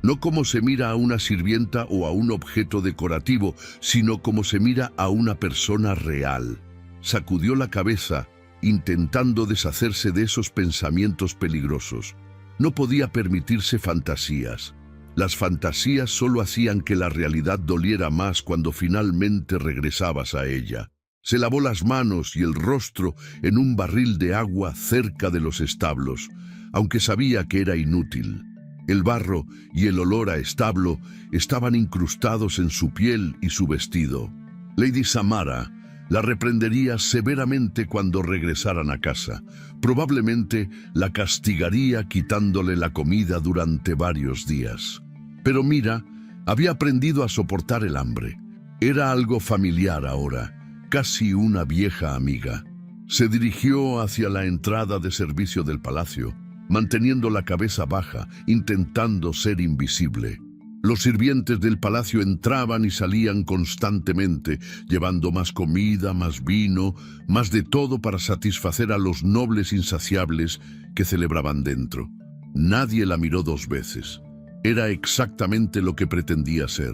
No como se mira a una sirvienta o a un objeto decorativo, sino como se mira a una persona real. Sacudió la cabeza, intentando deshacerse de esos pensamientos peligrosos. No podía permitirse fantasías. Las fantasías solo hacían que la realidad doliera más cuando finalmente regresabas a ella. Se lavó las manos y el rostro en un barril de agua cerca de los establos, aunque sabía que era inútil. El barro y el olor a establo estaban incrustados en su piel y su vestido. Lady Samara la reprendería severamente cuando regresaran a casa. Probablemente la castigaría quitándole la comida durante varios días. Pero Mira había aprendido a soportar el hambre. Era algo familiar ahora, casi una vieja amiga. Se dirigió hacia la entrada de servicio del palacio, manteniendo la cabeza baja, intentando ser invisible. Los sirvientes del palacio entraban y salían constantemente, llevando más comida, más vino, más de todo para satisfacer a los nobles insaciables que celebraban dentro. Nadie la miró dos veces. Era exactamente lo que pretendía ser,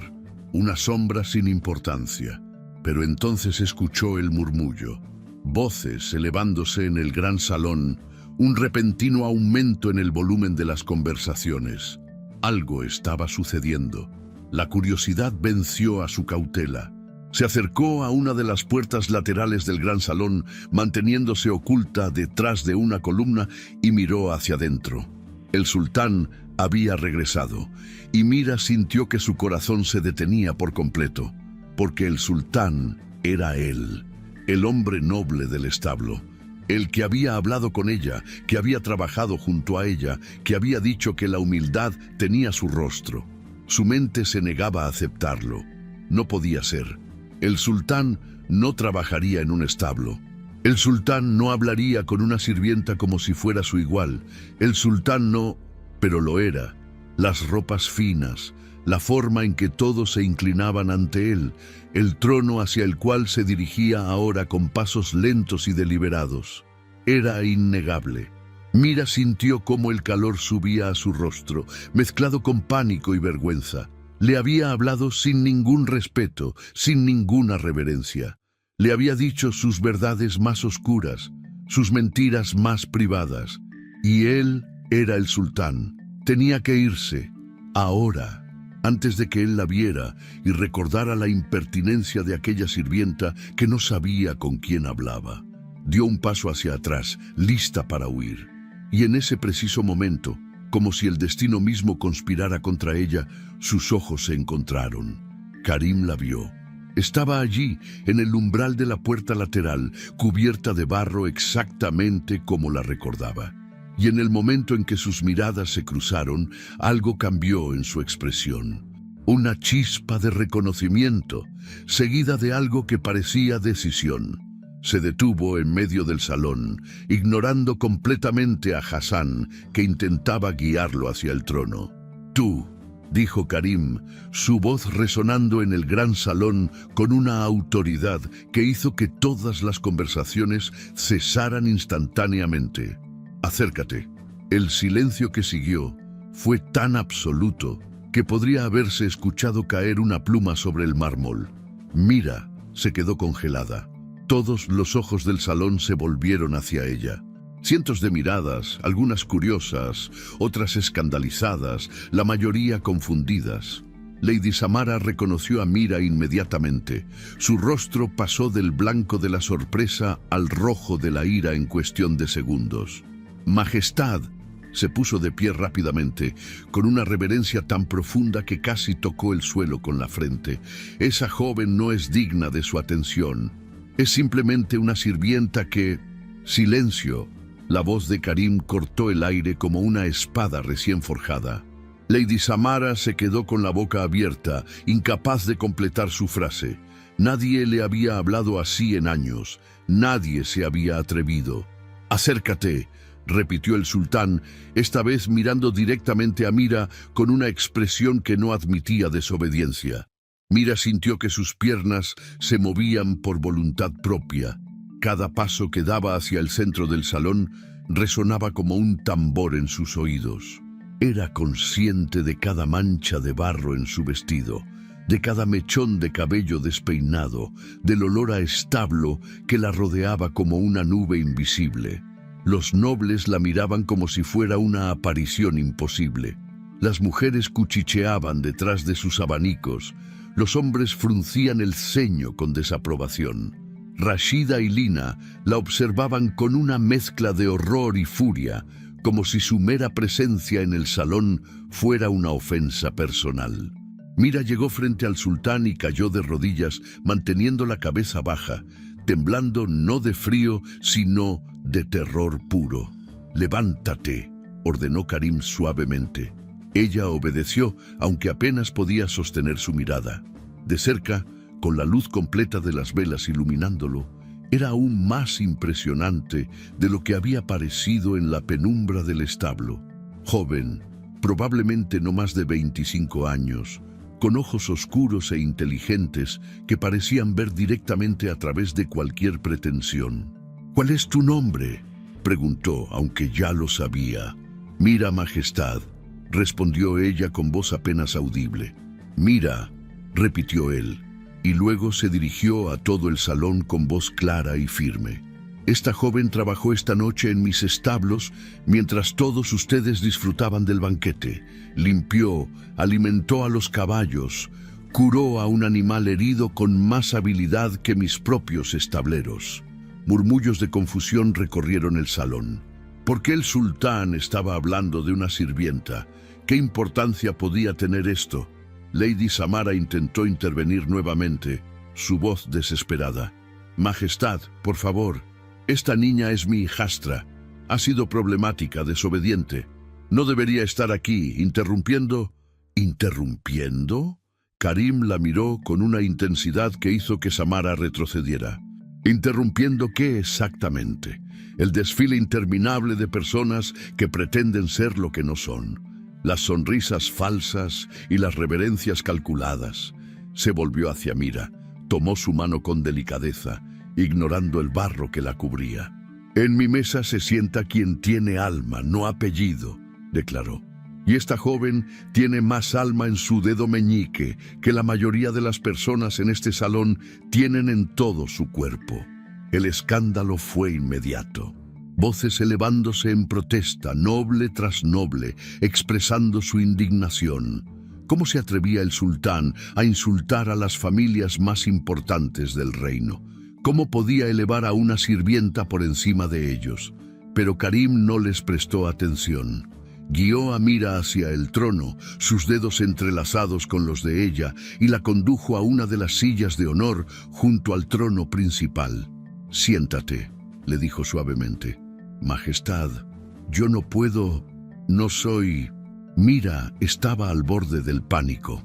una sombra sin importancia. Pero entonces escuchó el murmullo, voces elevándose en el gran salón, un repentino aumento en el volumen de las conversaciones. Algo estaba sucediendo. La curiosidad venció a su cautela. Se acercó a una de las puertas laterales del gran salón, manteniéndose oculta detrás de una columna, y miró hacia adentro. El sultán había regresado, y Mira sintió que su corazón se detenía por completo, porque el sultán era él, el hombre noble del establo, el que había hablado con ella, que había trabajado junto a ella, que había dicho que la humildad tenía su rostro. Su mente se negaba a aceptarlo. No podía ser. El sultán no trabajaría en un establo. El sultán no hablaría con una sirvienta como si fuera su igual. El sultán no... Pero lo era. Las ropas finas, la forma en que todos se inclinaban ante él, el trono hacia el cual se dirigía ahora con pasos lentos y deliberados. Era innegable. Mira sintió cómo el calor subía a su rostro, mezclado con pánico y vergüenza. Le había hablado sin ningún respeto, sin ninguna reverencia. Le había dicho sus verdades más oscuras, sus mentiras más privadas. Y él era el sultán. Tenía que irse, ahora, antes de que él la viera y recordara la impertinencia de aquella sirvienta que no sabía con quién hablaba. Dio un paso hacia atrás, lista para huir. Y en ese preciso momento, como si el destino mismo conspirara contra ella, sus ojos se encontraron. Karim la vio. Estaba allí, en el umbral de la puerta lateral, cubierta de barro exactamente como la recordaba. Y en el momento en que sus miradas se cruzaron, algo cambió en su expresión. Una chispa de reconocimiento, seguida de algo que parecía decisión. Se detuvo en medio del salón, ignorando completamente a Hassan, que intentaba guiarlo hacia el trono. «Tú», dijo Karim, su voz resonando en el gran salón con una autoridad que hizo que todas las conversaciones cesaran instantáneamente. «Acércate». El silencio que siguió fue tan absoluto que podría haberse escuchado caer una pluma sobre el mármol. Mira se quedó congelada. Todos los ojos del salón se volvieron hacia ella. Cientos de miradas, algunas curiosas, otras escandalizadas, la mayoría confundidas. Lady Samara reconoció a Mira inmediatamente. Su rostro pasó del blanco de la sorpresa al rojo de la ira en cuestión de segundos. «Majestad», se puso de pie rápidamente, con una reverencia tan profunda que casi tocó el suelo con la frente. «Esa joven no es digna de su atención. Es simplemente una sirvienta que...» «Silencio». La voz de Karim cortó el aire como una espada recién forjada. Lady Samara se quedó con la boca abierta, incapaz de completar su frase. Nadie le había hablado así en años. Nadie se había atrevido. «Acércate», repitió el sultán, esta vez mirando directamente a Mira con una expresión que no admitía desobediencia. Mira sintió que sus piernas se movían por voluntad propia. Cada paso que daba hacia el centro del salón resonaba como un tambor en sus oídos. Era consciente de cada mancha de barro en su vestido, de cada mechón de cabello despeinado, del olor a establo que la rodeaba como una nube invisible. Los nobles la miraban como si fuera una aparición imposible. Las mujeres cuchicheaban detrás de sus abanicos. Los hombres fruncían el ceño con desaprobación. Rashida y Lina la observaban con una mezcla de horror y furia, como si su mera presencia en el salón fuera una ofensa personal. Mira llegó frente al sultán y cayó de rodillas, manteniendo la cabeza baja, temblando no de frío, sino de terror puro. «Levántate», ordenó Karim suavemente. Ella obedeció, aunque apenas podía sostener su mirada. De cerca, con la luz completa de las velas iluminándolo, era aún más impresionante de lo que había parecido en la penumbra del establo. Joven, probablemente no más de 25 años, con ojos oscuros e inteligentes que parecían ver directamente a través de cualquier pretensión. «¿Cuál es tu nombre?», preguntó, aunque ya lo sabía. «Mira, Majestad», respondió ella con voz apenas audible. «Mira», repitió él, y luego se dirigió a todo el salón con voz clara y firme. «Esta joven trabajó esta noche en mis establos mientras todos ustedes disfrutaban del banquete. Limpió, alimentó a los caballos, curó a un animal herido con más habilidad que mis propios estableros». Murmullos de confusión recorrieron el salón. ¿Por qué el sultán estaba hablando de una sirvienta? ¿Qué importancia podía tener esto? Lady Samara intentó intervenir nuevamente, su voz desesperada. «Majestad, por favor, esta niña es mi hijastra. Ha sido problemática, desobediente. No debería estar aquí, interrumpiendo». «¿Interrumpiendo?». Karim la miró con una intensidad que hizo que Samara retrocediera. ¿Interrumpiendo qué exactamente? El desfile interminable de personas que pretenden ser lo que no son. Las sonrisas falsas y las reverencias calculadas. Se volvió hacia Mira, tomó su mano con delicadeza, ignorando el barro que la cubría. «En mi mesa se sienta quien tiene alma, no apellido», declaró. «Y esta joven tiene más alma en su dedo meñique que la mayoría de las personas en este salón tienen en todo su cuerpo». El escándalo fue inmediato. Voces elevándose en protesta, noble tras noble, expresando su indignación. ¿Cómo se atrevía el sultán a insultar a las familias más importantes del reino? ¿Cómo podía elevar a una sirvienta por encima de ellos? Pero Karim no les prestó atención. Guió a Mira hacia el trono, sus dedos entrelazados con los de ella, y la condujo a una de las sillas de honor junto al trono principal. «Siéntate», le dijo suavemente. «Majestad, yo no puedo, no soy...». Mira estaba al borde del pánico.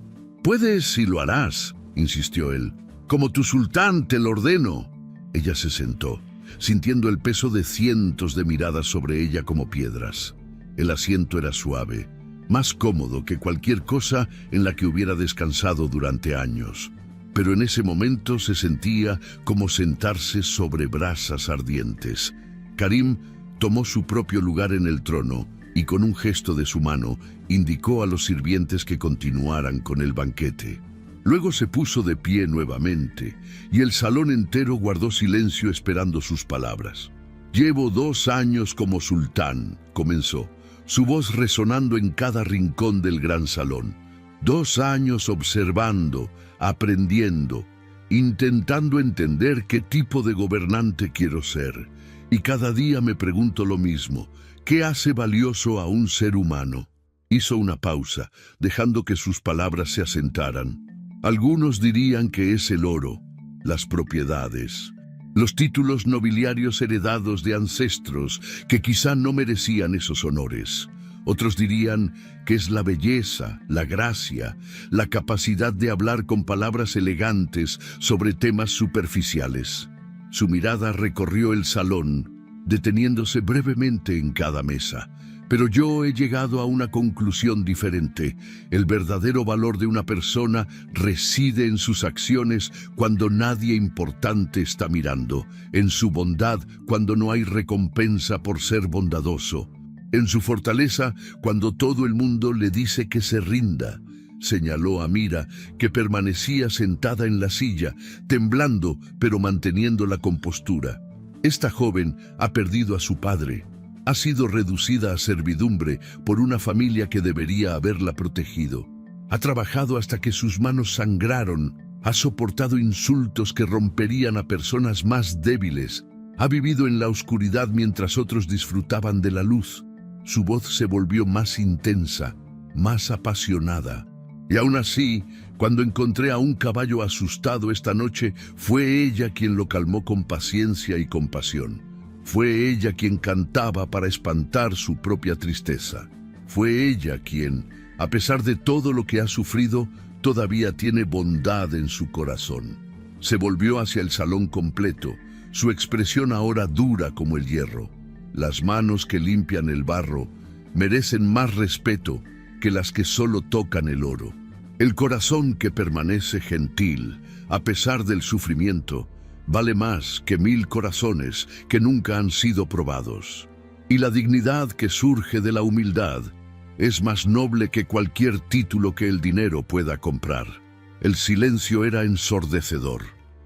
Puedes y lo harás, insistió él. Como tu sultán te lo ordeno. Ella se sentó, sintiendo el peso de cientos de miradas sobre ella como piedras. El asiento era suave, más cómodo que cualquier cosa en la que hubiera descansado durante años. Pero en ese momento se sentía como sentarse sobre brasas ardientes. Karim tomó su propio lugar en el trono y con un gesto de su mano indicó a los sirvientes que continuaran con el banquete. Luego se puso de pie nuevamente y el salón entero guardó silencio esperando sus palabras. «Llevo 2 años como sultán», comenzó, su voz resonando en cada rincón del gran salón. 2 años observando, aprendiendo, intentando entender qué tipo de gobernante quiero ser. Y cada día me pregunto lo mismo, ¿qué hace valioso a un ser humano? Hizo una pausa, dejando que sus palabras se asentaran. Algunos dirían que es el oro, las propiedades, los títulos nobiliarios heredados de ancestros que quizá no merecían esos honores. Otros dirían que es la belleza, la gracia, la capacidad de hablar con palabras elegantes sobre temas superficiales. Su mirada recorrió el salón, deteniéndose brevemente en cada mesa. Pero yo he llegado a una conclusión diferente. El verdadero valor de una persona reside en sus acciones cuando nadie importante está mirando, en su bondad cuando no hay recompensa por ser bondadoso, en su fortaleza cuando todo el mundo le dice que se rinda. Señaló a Mira, que permanecía sentada en la silla, temblando pero manteniendo la compostura. Esta joven ha perdido a su padre. Ha sido reducida a servidumbre por una familia que debería haberla protegido. Ha trabajado hasta que sus manos sangraron. Ha soportado insultos que romperían a personas más débiles. Ha vivido en la oscuridad mientras otros disfrutaban de la luz. Su voz se volvió más intensa, más apasionada. Y aún así, cuando encontré a un caballo asustado esta noche, fue ella quien lo calmó con paciencia y compasión. Fue ella quien cantaba para espantar su propia tristeza. Fue ella quien, a pesar de todo lo que ha sufrido, todavía tiene bondad en su corazón. Se volvió hacia el salón completo, su expresión ahora dura como el hierro. Las manos que limpian el barro merecen más respeto que las que solo tocan el oro. El corazón que permanece gentil, a pesar del sufrimiento, vale más que 1000 corazones que nunca han sido probados. Y la dignidad que surge de la humildad es más noble que cualquier título que el dinero pueda comprar. El silencio era ensordecedor.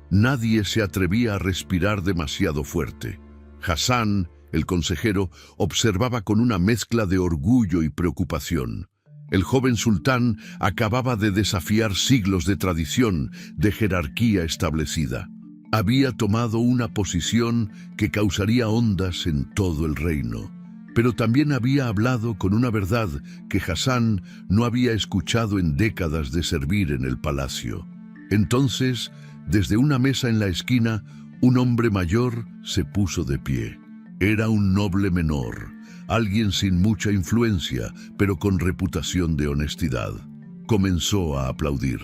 Nadie se atrevía a respirar demasiado fuerte. Hassan, el consejero, observaba con una mezcla de orgullo y preocupación. El joven sultán acababa de desafiar siglos de tradición, de jerarquía establecida. Había tomado una posición que causaría ondas en todo el reino, pero también había hablado con una verdad que Hassan no había escuchado en décadas de servir en el palacio. Entonces, desde una mesa en la esquina, un hombre mayor se puso de pie. Era un noble menor, alguien sin mucha influencia, pero con reputación de honestidad. Comenzó a aplaudir.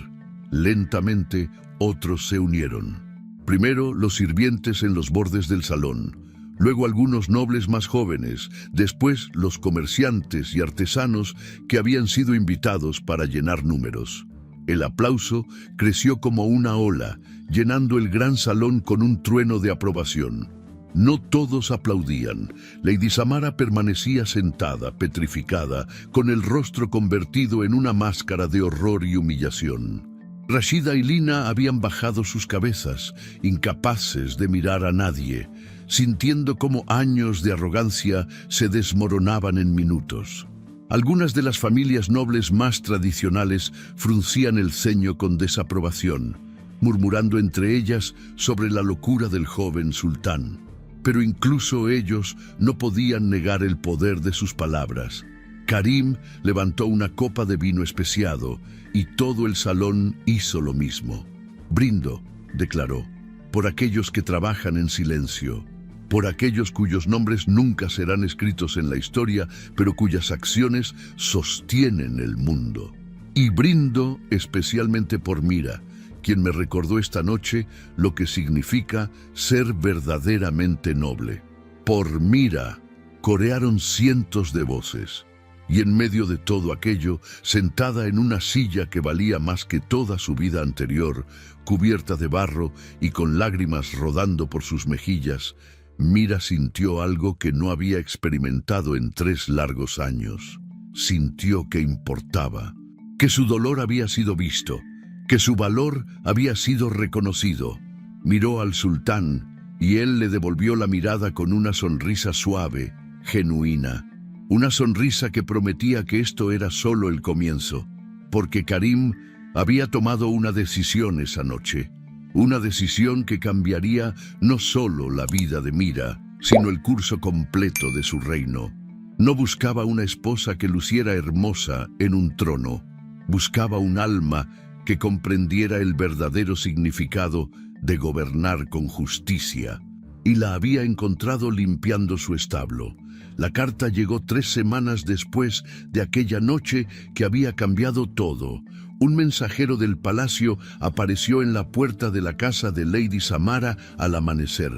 Lentamente, otros se unieron. Primero los sirvientes en los bordes del salón, luego algunos nobles más jóvenes, después los comerciantes y artesanos que habían sido invitados para llenar números. El aplauso creció como una ola, llenando el gran salón con un trueno de aprobación. No todos aplaudían. Lady Samara permanecía sentada, petrificada, con el rostro convertido en una máscara de horror y humillación. Rashida y Lina habían bajado sus cabezas, incapaces de mirar a nadie, sintiendo cómo años de arrogancia se desmoronaban en minutos. Algunas de las familias nobles más tradicionales fruncían el ceño con desaprobación, murmurando entre ellas sobre la locura del joven sultán. Pero incluso ellos no podían negar el poder de sus palabras. Karim levantó una copa de vino especiado y todo el salón hizo lo mismo. «Brindo», declaró, «por aquellos que trabajan en silencio, por aquellos cuyos nombres nunca serán escritos en la historia, pero cuyas acciones sostienen el mundo». Y brindo especialmente por Mira, quien me recordó esta noche lo que significa ser verdaderamente noble. Por Mira, corearon cientos de voces. Y en medio de todo aquello, sentada en una silla que valía más que toda su vida anterior, cubierta de barro y con lágrimas rodando por sus mejillas, Mira sintió algo que no había experimentado en 3 largos años. Sintió que importaba, que su dolor había sido visto, que su valor había sido reconocido. Miró al sultán y él le devolvió la mirada con una sonrisa suave, genuina. Una sonrisa que prometía que esto era solo el comienzo, porque Karim había tomado una decisión esa noche. Una decisión que cambiaría no solo la vida de Mira, sino el curso completo de su reino. No buscaba una esposa que luciera hermosa en un trono. Buscaba un alma que comprendiera el verdadero significado de gobernar con justicia. Y la había encontrado limpiando su establo. La carta llegó 3 semanas después de aquella noche que había cambiado todo. Un mensajero del palacio apareció en la puerta de la casa de Lady Samara al amanecer,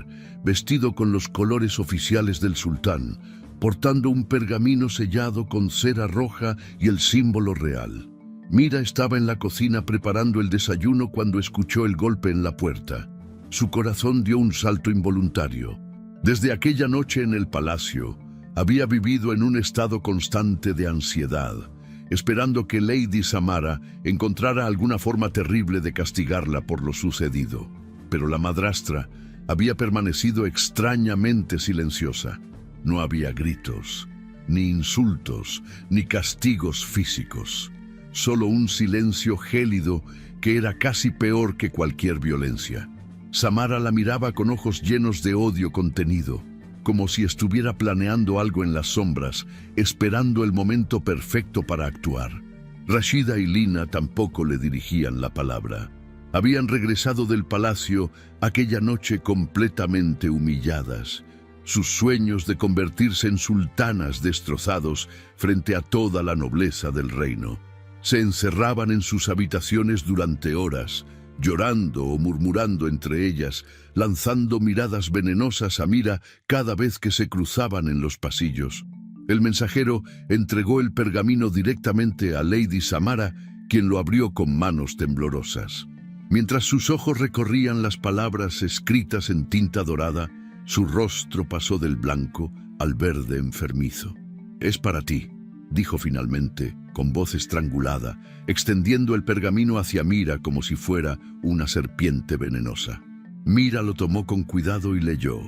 vestido con los colores oficiales del sultán, portando un pergamino sellado con cera roja y el símbolo real. Mira estaba en la cocina preparando el desayuno cuando escuchó el golpe en la puerta. Su corazón dio un salto involuntario. Desde aquella noche en el palacio, había vivido en un estado constante de ansiedad, esperando que Lady Samara encontrara alguna forma terrible de castigarla por lo sucedido. Pero la madrastra había permanecido extrañamente silenciosa. No había gritos, ni insultos, ni castigos físicos. Solo un silencio gélido que era casi peor que cualquier violencia. Samara la miraba con ojos llenos de odio contenido, como si estuviera planeando algo en las sombras, esperando el momento perfecto para actuar. Rashida y Lina tampoco le dirigían la palabra. Habían regresado del palacio aquella noche completamente humilladas, sus sueños de convertirse en sultanas destrozados frente a toda la nobleza del reino. Se encerraban en sus habitaciones durante horas, llorando o murmurando entre ellas, lanzando miradas venenosas a Mira cada vez que se cruzaban en los pasillos. El mensajero entregó el pergamino directamente a Lady Samara, quien lo abrió con manos temblorosas. Mientras sus ojos recorrían las palabras escritas en tinta dorada, su rostro pasó del blanco al verde enfermizo. «Es para ti», dijo finalmente, con voz estrangulada, extendiendo el pergamino hacia Mira como si fuera una serpiente venenosa. Mira lo tomó con cuidado y leyó.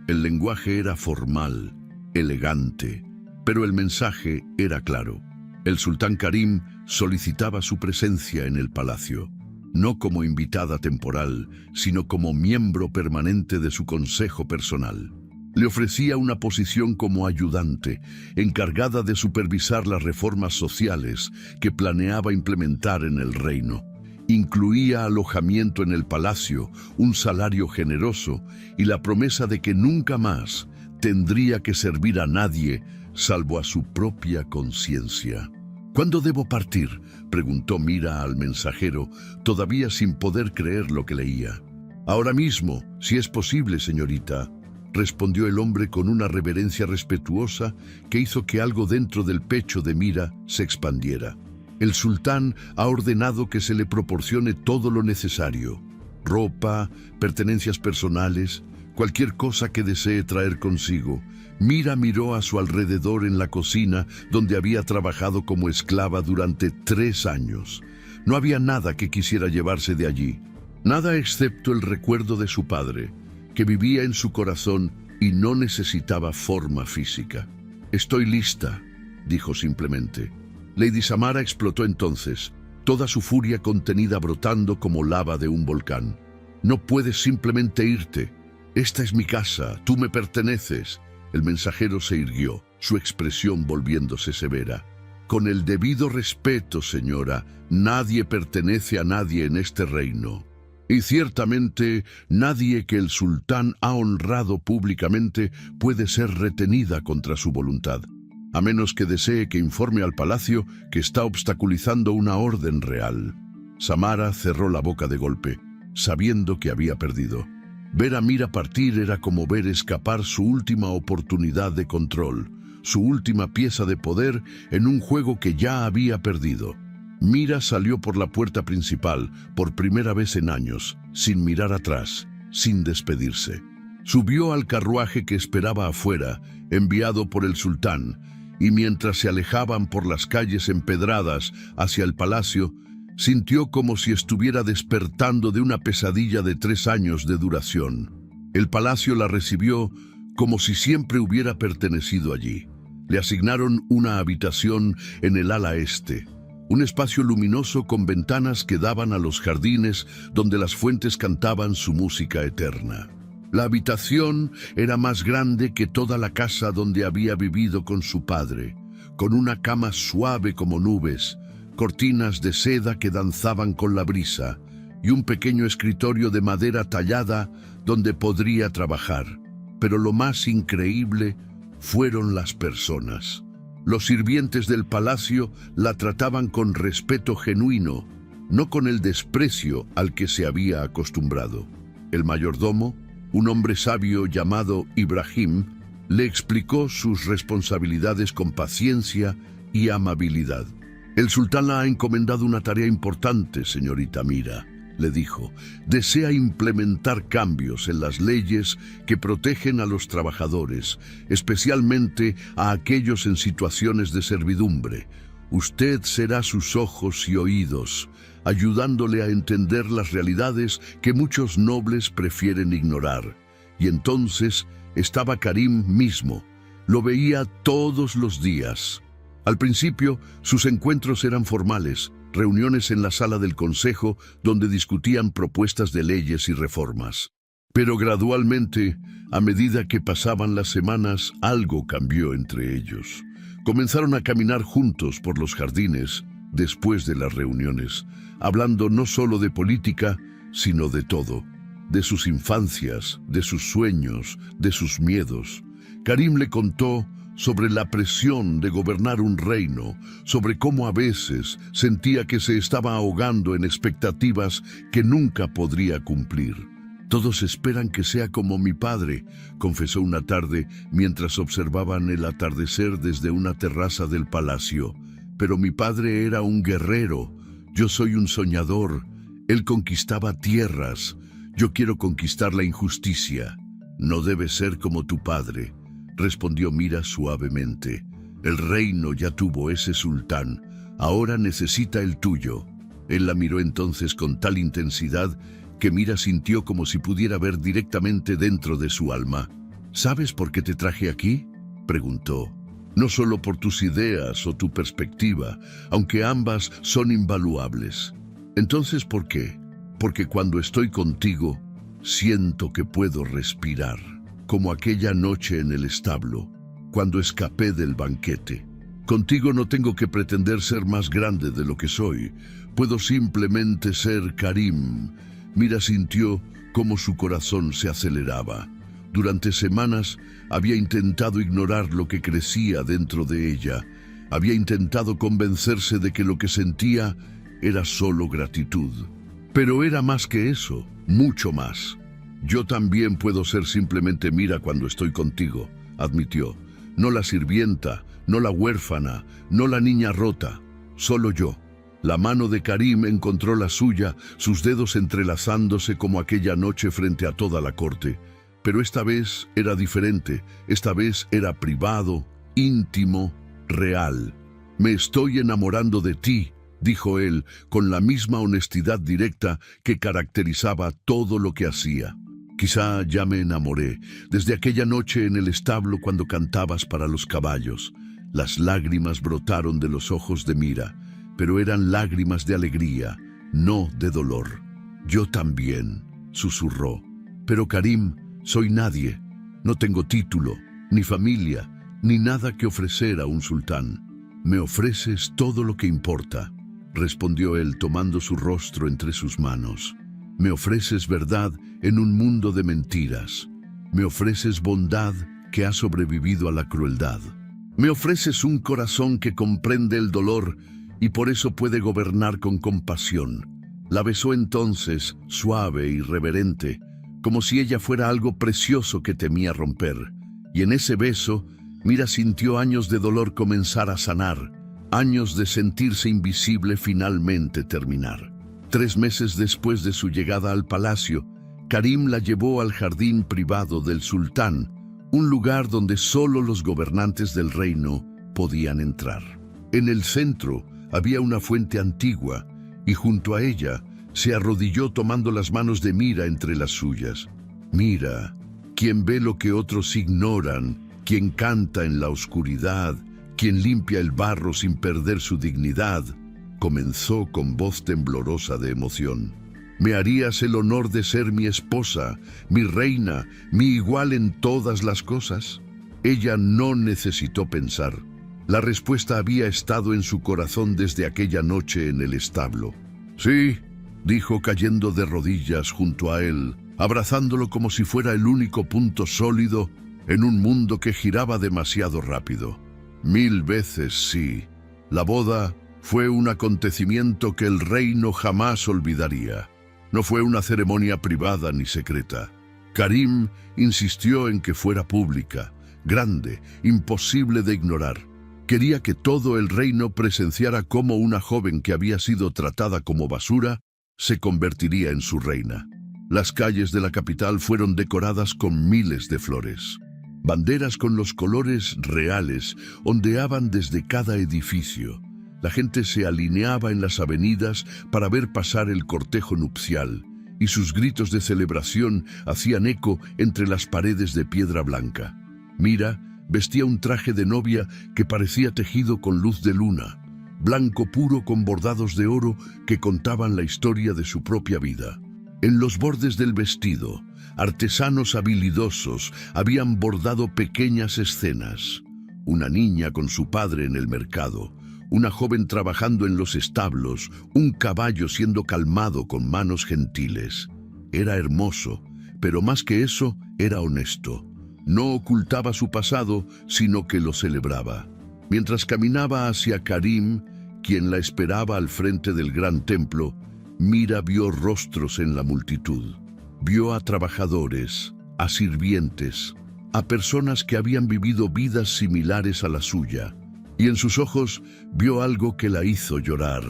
El lenguaje era formal, elegante, pero el mensaje era claro. El sultán Karim solicitaba su presencia en el palacio, no como invitada temporal, sino como miembro permanente de su consejo personal. Le ofrecía una posición como ayudante, encargada de supervisar las reformas sociales que planeaba implementar en el reino. Incluía alojamiento en el palacio, un salario generoso y la promesa de que nunca más tendría que servir a nadie salvo a su propia conciencia. «¿Cuándo debo partir?», preguntó Mira al mensajero, todavía sin poder creer lo que leía. «Ahora mismo, si es posible, señorita», respondió el hombre con una reverencia respetuosa que hizo que algo dentro del pecho de Mira se expandiera. «El sultán ha ordenado que se le proporcione todo lo necesario: ropa, pertenencias personales, cualquier cosa que desee traer consigo». Mira miró a su alrededor en la cocina donde había trabajado como esclava durante 3 años. No había nada que quisiera llevarse de allí, nada excepto el recuerdo de su padre, que vivía en su corazón y no necesitaba forma física. «Estoy lista», dijo simplemente. Lady Samara explotó entonces, toda su furia contenida brotando como lava de un volcán. «No puedes simplemente irte. Esta es mi casa, tú me perteneces». El mensajero se irguió, su expresión volviéndose severa. «Con el debido respeto, señora, nadie pertenece a nadie en este reino. Y ciertamente nadie que el sultán ha honrado públicamente puede ser retenida contra su voluntad». a menos que desee que informe al palacio que está obstaculizando una orden real. Samara cerró la boca de golpe, sabiendo que había perdido. Ver a Mira partir era como ver escapar su última oportunidad de control, su última pieza de poder en un juego que ya había perdido. Mira salió por la puerta principal, por primera vez en años, sin mirar atrás, sin despedirse. Subió al carruaje que esperaba afuera, enviado por el sultán, y mientras se alejaban por las calles empedradas hacia el palacio, sintió como si estuviera despertando de una pesadilla de 3 años de duración. El palacio la recibió como si siempre hubiera pertenecido allí. Le asignaron una habitación en el ala este, un espacio luminoso con ventanas que daban a los jardines donde las fuentes cantaban su música eterna. La habitación era más grande que toda la casa donde había vivido con su padre, con una cama suave como nubes, cortinas de seda que danzaban con la brisa y un pequeño escritorio de madera tallada donde podría trabajar. Pero lo más increíble fueron las personas. Los sirvientes del palacio la trataban con respeto genuino, no con el desprecio al que se había acostumbrado. El mayordomo, un hombre sabio llamado Ibrahim, le explicó sus responsabilidades con paciencia y amabilidad. El sultán le ha encomendado una tarea importante, señorita Mira, le dijo. Desea implementar cambios en las leyes que protegen a los trabajadores, especialmente a aquellos en situaciones de servidumbre. Usted será sus ojos y oídos, ayudándole a entender las realidades que muchos nobles prefieren ignorar. Y entonces estaba Karim mismo. Lo veía todos los días. Al principio, sus encuentros eran formales, reuniones en la sala del consejo donde discutían propuestas de leyes y reformas. Pero gradualmente, a medida que pasaban las semanas, algo cambió entre ellos. Comenzaron a caminar juntos por los jardines después de las reuniones, hablando no solo de política, sino de todo, de sus infancias, de sus sueños, de sus miedos. Karim le contó sobre la presión de gobernar un reino, sobre cómo a veces sentía que se estaba ahogando en expectativas que nunca podría cumplir. Todos esperan que sea como mi padre, confesó una tarde mientras observaban el atardecer desde una terraza del palacio. Pero mi padre era un guerrero, yo soy un soñador, él conquistaba tierras, yo quiero conquistar la injusticia. No debe ser como tu padre, respondió Mira suavemente. El reino ya tuvo ese sultán, ahora necesita el tuyo. Él la miró entonces con tal intensidad que Mira sintió como si pudiera ver directamente dentro de su alma. ¿Sabes por qué te traje aquí?, preguntó. No solo por tus ideas o tu perspectiva, aunque ambas son invaluables. Entonces, ¿por qué? Porque cuando estoy contigo, siento que puedo respirar, como aquella noche en el establo, cuando escapé del banquete. Contigo no tengo que pretender ser más grande de lo que soy. Puedo simplemente ser Karim. Mira sintió cómo su corazón se aceleraba. Durante semanas había intentado ignorar lo que crecía dentro de ella. Había intentado convencerse de que lo que sentía era solo gratitud. Pero era más que eso, mucho más. Yo también puedo ser simplemente Mira cuando estoy contigo, admitió. No la sirvienta, no la huérfana, no la niña rota, solo yo. La mano de Karim encontró la suya, sus dedos entrelazándose como aquella noche frente a toda la corte. Pero esta vez era diferente, esta vez era privado, íntimo, real. Me estoy enamorando de ti, dijo él, con la misma honestidad directa que caracterizaba todo lo que hacía. Quizá ya me enamoré, desde aquella noche en el establo cuando cantabas para los caballos. Las lágrimas brotaron de los ojos de Mira, pero eran lágrimas de alegría, no de dolor. Yo también, susurró. Pero Karim, soy nadie. No tengo título, ni familia, ni nada que ofrecer a un sultán. Me ofreces todo lo que importa, respondió él tomando su rostro entre sus manos. Me ofreces verdad en un mundo de mentiras. Me ofreces bondad que ha sobrevivido a la crueldad. Me ofreces un corazón que comprende el dolor y por eso puede gobernar con compasión. La besó entonces, suave y reverente, como si ella fuera algo precioso que temía romper. Y en ese beso, Mira sintió años de dolor comenzar a sanar, años de sentirse invisible finalmente terminar. 3 meses después de su llegada al palacio, Karim la llevó al jardín privado del sultán, un lugar donde solo los gobernantes del reino podían entrar. En el centro había una fuente antigua y junto a ella se arrodilló tomando las manos de Mira entre las suyas. Mira, quien ve lo que otros ignoran, quien canta en la oscuridad, quien limpia el barro sin perder su dignidad, comenzó con voz temblorosa de emoción. ¿Me harías el honor de ser mi esposa, mi reina, mi igual en todas las cosas? Ella no necesitó pensar. La respuesta había estado en su corazón desde aquella noche en el establo. Sí, dijo cayendo de rodillas junto a él, abrazándolo como si fuera el único punto sólido en un mundo que giraba demasiado rápido. 1000 veces sí. La boda fue un acontecimiento que el reino jamás olvidaría. No fue una ceremonia privada ni secreta. Karim insistió en que fuera pública, grande, imposible de ignorar. Quería que todo el reino presenciara cómo una joven que había sido tratada como basura se convertiría en su reina. Las calles de la capital fueron decoradas con miles de flores. Banderas con los colores reales ondeaban desde cada edificio. La gente se alineaba en las avenidas para ver pasar el cortejo nupcial, y sus gritos de celebración hacían eco entre las paredes de piedra blanca. Mira vestía un traje de novia que parecía tejido con luz de luna, blanco puro con bordados de oro que contaban la historia de su propia vida. En los bordes del vestido, artesanos habilidosos habían bordado pequeñas escenas. Una niña con su padre en el mercado, una joven trabajando en los establos, un caballo siendo calmado con manos gentiles. Era hermoso, pero más que eso, era honesto. No ocultaba su pasado, sino que lo celebraba. Mientras caminaba hacia Karim, quien la esperaba al frente del gran templo, Mira vio rostros en la multitud. Vio a trabajadores, a sirvientes, a personas que habían vivido vidas similares a la suya. Y en sus ojos vio algo que la hizo llorar: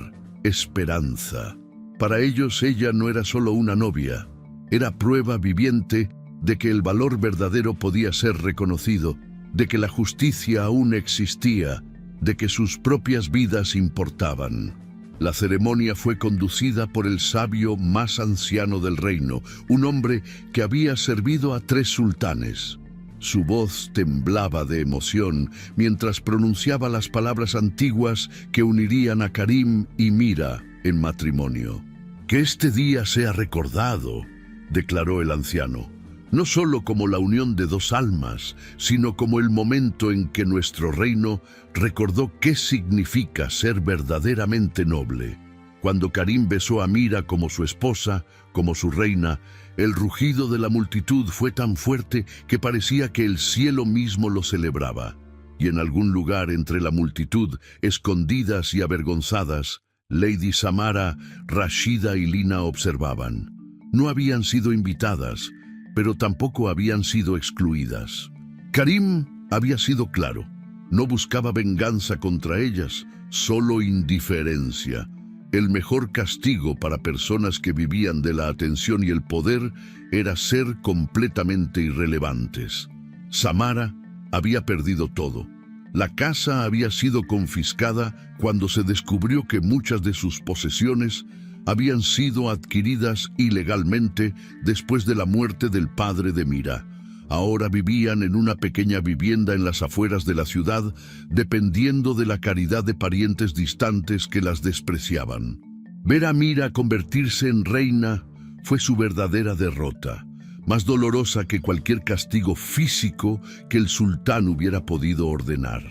esperanza. Para ellos ella no era solo una novia, era prueba viviente de que el valor verdadero podía ser reconocido, de que la justicia aún existía, de que sus propias vidas importaban. La ceremonia fue conducida por el sabio más anciano del reino, un hombre que había servido a 3 sultanes. Su voz temblaba de emoción mientras pronunciaba las palabras antiguas que unirían a Karim y Mira en matrimonio. «Que este día sea recordado», declaró el anciano, «no solo como la unión de 2 almas, sino como el momento en que nuestro reino recordó qué significa ser verdaderamente noble». Cuando Karim besó a Mira como su esposa, como su reina, el rugido de la multitud fue tan fuerte que parecía que el cielo mismo lo celebraba. Y en algún lugar entre la multitud, escondidas y avergonzadas, Lady Samara, Rashida y Lina observaban. No habían sido invitadas, pero tampoco habían sido excluidas. Karim había sido claro. No buscaba venganza contra ellas, solo indiferencia. El mejor castigo para personas que vivían de la atención y el poder era ser completamente irrelevantes. Samara había perdido todo. La casa había sido confiscada cuando se descubrió que muchas de sus posesiones habían sido adquiridas ilegalmente después de la muerte del padre de Mira. Ahora vivían en una pequeña vivienda en las afueras de la ciudad, dependiendo de la caridad de parientes distantes que las despreciaban. Ver a Mira convertirse en reina fue su verdadera derrota, más dolorosa que cualquier castigo físico que el sultán hubiera podido ordenar.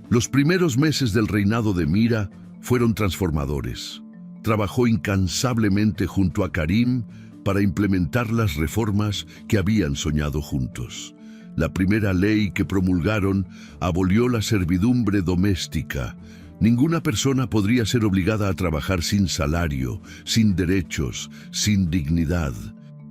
Los primeros meses del reinado de Mira fueron transformadores. Trabajó incansablemente junto a Karim para implementar las reformas que habían soñado juntos. La primera ley que promulgaron abolió la servidumbre doméstica. Ninguna persona podría ser obligada a trabajar sin salario, sin derechos, sin dignidad.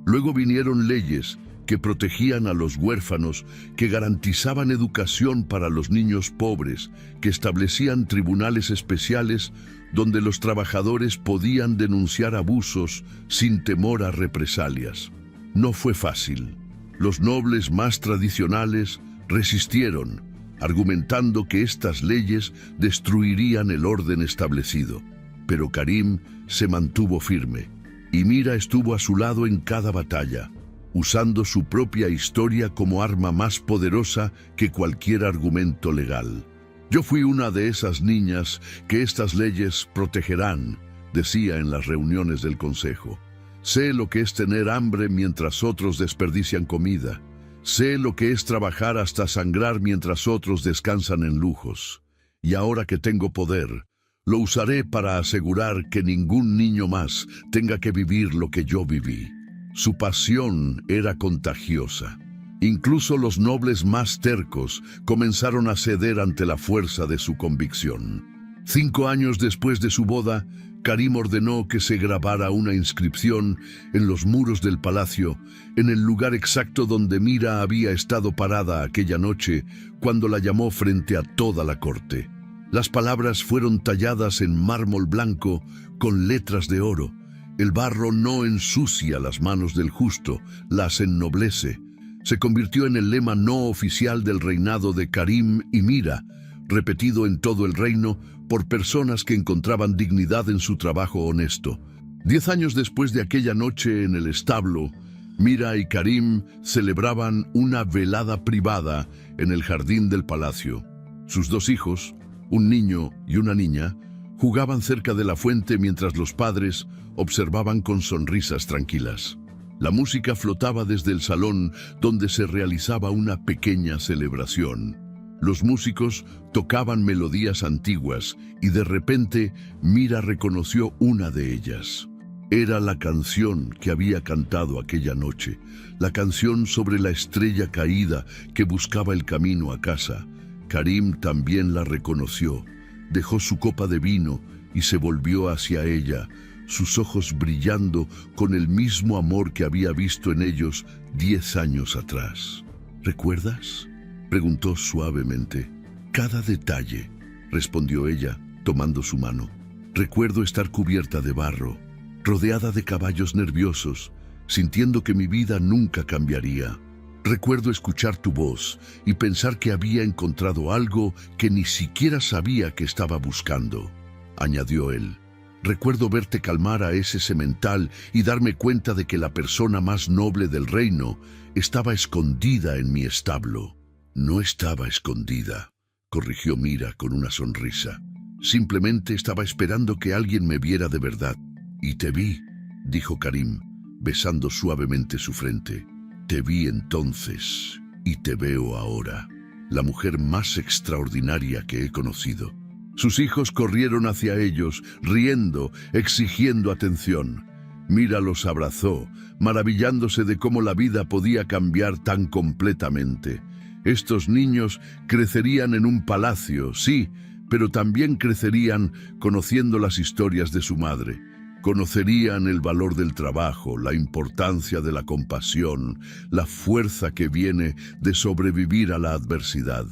Luego vinieron leyes que protegían a los huérfanos, que garantizaban educación para los niños pobres, que establecían tribunales especiales donde los trabajadores podían denunciar abusos sin temor a represalias. No fue fácil. Los nobles más tradicionales resistieron, argumentando que estas leyes destruirían el orden establecido. Pero Karim se mantuvo firme, y Mira estuvo a su lado en cada batalla, usando su propia historia como arma más poderosa que cualquier argumento legal. Yo fui una de esas niñas que estas leyes protegerán, decía en las reuniones del consejo. Sé lo que es tener hambre mientras otros desperdician comida. Sé lo que es trabajar hasta sangrar mientras otros descansan en lujos. Y ahora que tengo poder, lo usaré para asegurar que ningún niño más tenga que vivir lo que yo viví. Su pasión era contagiosa. Incluso los nobles más tercos comenzaron a ceder ante la fuerza de su convicción. 5 años después de su boda, Karim ordenó que se grabara una inscripción en los muros del palacio, en el lugar exacto donde Mira había estado parada aquella noche cuando la llamó frente a toda la corte. Las palabras fueron talladas en mármol blanco con letras de oro. El barro no ensucia las manos del justo, las ennoblece. Se convirtió en el lema no oficial del reinado de Karim y Mira, repetido en todo el reino por personas que encontraban dignidad en su trabajo honesto. 10 años después de aquella noche en el establo, Mira y Karim celebraban una velada privada en el jardín del palacio. Sus 2 hijos, un niño y una niña, jugaban cerca de la fuente mientras los padres observaban con sonrisas tranquilas. La música flotaba desde el salón donde se realizaba una pequeña celebración. Los músicos tocaban melodías antiguas y de repente Mira reconoció una de ellas. Era la canción que había cantado aquella noche, la canción sobre la estrella caída que buscaba el camino a casa. Karim también la reconoció, dejó su copa de vino y se volvió hacia ella, sus ojos brillando con el mismo amor que había visto en ellos 10 años atrás. ¿Recuerdas?, preguntó suavemente. Cada detalle, respondió ella, tomando su mano. Recuerdo estar cubierta de barro, rodeada de caballos nerviosos, sintiendo que mi vida nunca cambiaría. Recuerdo escuchar tu voz y pensar que había encontrado algo que ni siquiera sabía que estaba buscando, añadió él. Recuerdo verte calmar a ese semental y darme cuenta de que la persona más noble del reino estaba escondida en mi establo. No estaba escondida, corrigió Mira con una sonrisa. Simplemente estaba esperando que alguien me viera de verdad. Y te vi, dijo Karim, besando suavemente su frente. Te vi entonces y te veo ahora, la mujer más extraordinaria que he conocido. Sus hijos corrieron hacia ellos, riendo, exigiendo atención. Mira los abrazó, maravillándose de cómo la vida podía cambiar tan completamente. Estos niños crecerían en un palacio, sí, pero también crecerían conociendo las historias de su madre. Conocerían el valor del trabajo, la importancia de la compasión, la fuerza que viene de sobrevivir a la adversidad.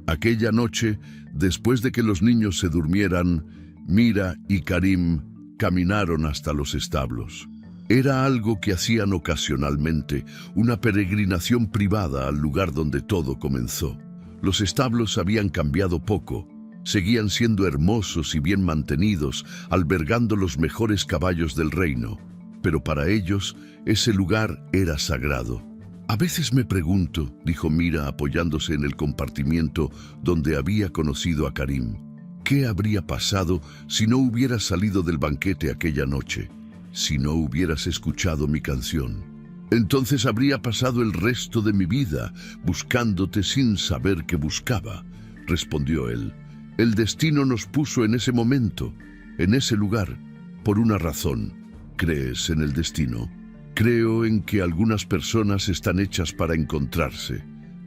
Aquella noche, después de que los niños se durmieran, Mira y Karim caminaron hasta los establos. Era algo que hacían ocasionalmente, una peregrinación privada al lugar donde todo comenzó. Los establos habían cambiado poco, seguían siendo hermosos y bien mantenidos, albergando los mejores caballos del reino, pero para ellos ese lugar era sagrado. A veces me pregunto, dijo Mira apoyándose en el compartimiento donde había conocido a Karim, ¿qué habría pasado si no hubieras salido del banquete aquella noche? Si no hubieras escuchado mi canción. Entonces habría pasado el resto de mi vida buscándote sin saber qué buscaba, respondió él. El destino nos puso en ese momento, en ese lugar, por una razón. ¿Crees en el destino? Creo en que algunas personas están hechas para encontrarse,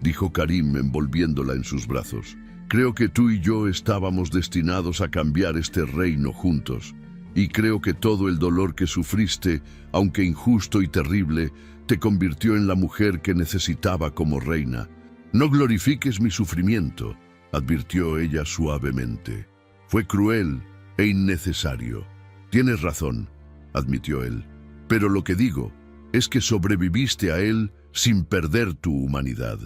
dijo Karim envolviéndola en sus brazos. Creo que tú y yo estábamos destinados a cambiar este reino juntos. Y creo que todo el dolor que sufriste, aunque injusto y terrible, te convirtió en la mujer que necesitaba como reina. No glorifiques mi sufrimiento, advirtió ella suavemente. Fue cruel e innecesario. Tienes razón, admitió él. Pero lo que digo es que sobreviviste a él sin perder tu humanidad.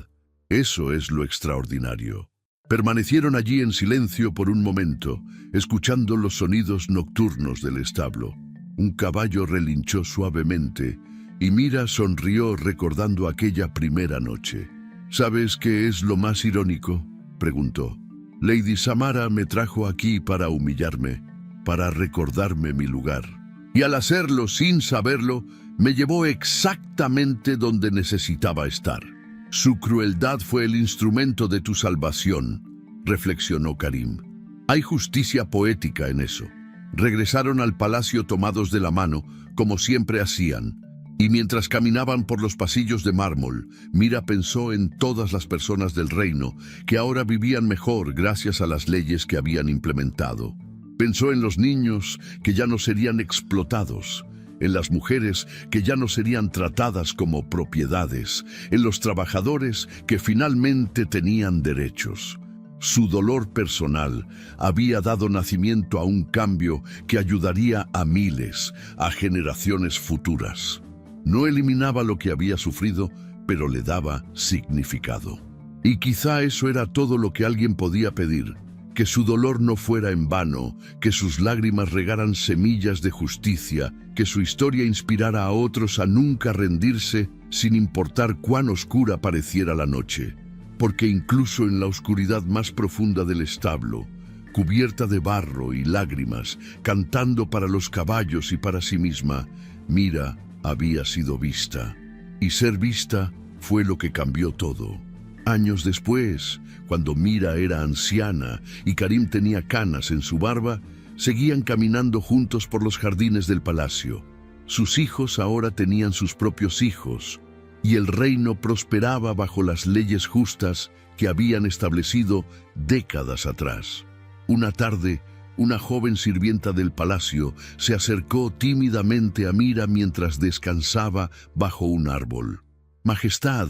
Eso es lo extraordinario. Permanecieron allí en silencio por un momento, escuchando los sonidos nocturnos del establo. Un caballo relinchó suavemente y Mira sonrió recordando aquella primera noche. ¿Sabes qué es lo más irónico?, preguntó. Lady Samara me trajo aquí para humillarme, para recordarme mi lugar. Y al hacerlo sin saberlo, me llevó exactamente donde necesitaba estar. Su crueldad fue el instrumento de tu salvación, reflexionó Karim. Hay justicia poética en eso. Regresaron al palacio tomados de la mano, como siempre hacían, y mientras caminaban por los pasillos de mármol, Mira pensó en todas las personas del reino que ahora vivían mejor gracias a las leyes que habían implementado. Pensó en los niños que ya no serían explotados, en las mujeres que ya no serían tratadas como propiedades, en los trabajadores que finalmente tenían derechos. Su dolor personal había dado nacimiento a un cambio que ayudaría a miles, a generaciones futuras. No eliminaba lo que había sufrido, pero le daba significado. Y quizá eso era todo lo que alguien podía pedir, que su dolor no fuera en vano, que sus lágrimas regaran semillas de justicia, que su historia inspirara a otros a nunca rendirse sin importar cuán oscura pareciera la noche. Porque incluso en la oscuridad más profunda del establo, cubierta de barro y lágrimas, cantando para los caballos y para sí misma, Mira había sido vista. Y ser vista fue lo que cambió todo. Años después, cuando Mira era anciana y Karim tenía canas en su barba, seguían caminando juntos por los jardines del palacio. Sus hijos ahora tenían sus propios hijos, y el reino prosperaba bajo las leyes justas que habían establecido décadas atrás. Una tarde, una joven sirvienta del palacio se acercó tímidamente a Mira mientras descansaba bajo un árbol. «Majestad»,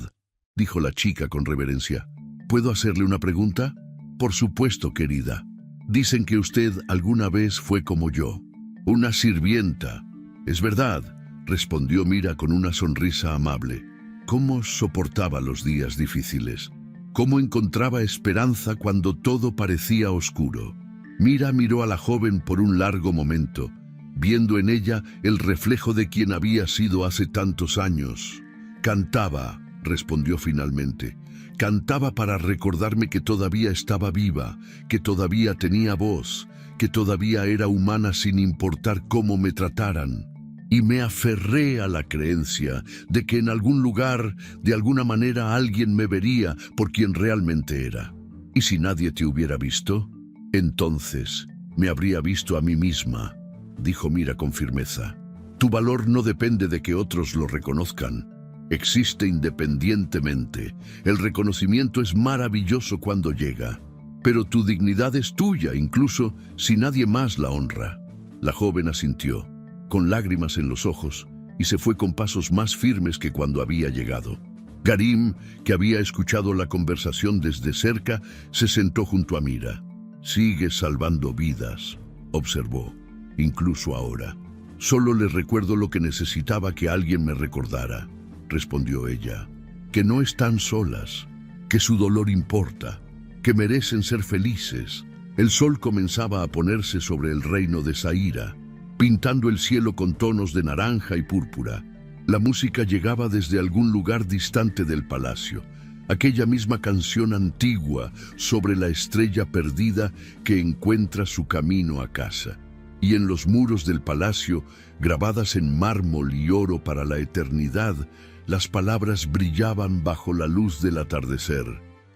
dijo la chica con reverencia, ¿puedo hacerle una pregunta? «Por supuesto, querida. Dicen que usted alguna vez fue como yo, una sirvienta». «Es verdad», respondió Mira con una sonrisa amable. ¿Cómo soportaba los días difíciles? ¿Cómo encontraba esperanza cuando todo parecía oscuro? Mira miró a la joven por un largo momento, viendo en ella el reflejo de quien había sido hace tantos años. «Cantaba», respondió finalmente. «Cantaba para recordarme que todavía estaba viva, que todavía tenía voz, que todavía era humana sin importar cómo me trataran. Y me aferré a la creencia de que en algún lugar, de alguna manera, alguien me vería por quien realmente era. ¿Y si nadie te hubiera visto? Entonces me habría visto a mí misma», dijo Mira con firmeza. «Tu valor no depende de que otros lo reconozcan. Existe independientemente. El reconocimiento es maravilloso cuando llega. Pero tu dignidad es tuya, incluso si nadie más la honra». La joven asintió, con lágrimas en los ojos, y se fue con pasos más firmes que cuando había llegado. Karim, que había escuchado la conversación desde cerca, se sentó junto a Mira. «Sigues salvando vidas», observó, «incluso ahora». «Solo le recuerdo lo que necesitaba que alguien me recordara», respondió ella. «Que no están solas, que su dolor importa, que merecen ser felices». El sol comenzaba a ponerse sobre el reino de Zaira, pintando el cielo con tonos de naranja y púrpura. La música llegaba desde algún lugar distante del palacio, aquella misma canción antigua sobre la estrella perdida que encuentra su camino a casa. Y en los muros del palacio, grabadas en mármol y oro para la eternidad, las palabras brillaban bajo la luz del atardecer.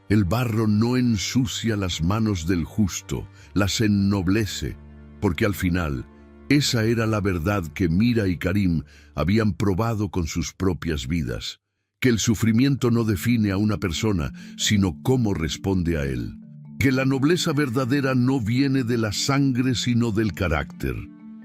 «El barro no ensucia las manos del justo, las ennoblece», porque al final, esa era la verdad que Mira y Karim habían probado con sus propias vidas, que el sufrimiento no define a una persona, sino cómo responde a él. Que la nobleza verdadera no viene de la sangre, sino del carácter.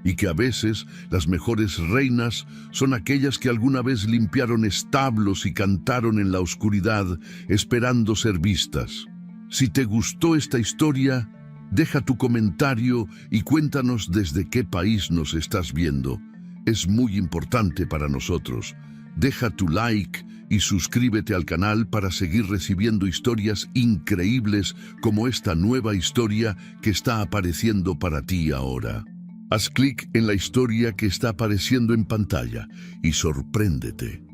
Y que a veces las mejores reinas son aquellas que alguna vez limpiaron establos y cantaron en la oscuridad, esperando ser vistas. Si te gustó esta historia, deja tu comentario y cuéntanos desde qué país nos estás viendo. Es muy importante para nosotros. Deja tu like y suscríbete al canal para seguir recibiendo historias increíbles como esta nueva historia que está apareciendo para ti ahora. Haz clic en la historia que está apareciendo en pantalla y sorpréndete.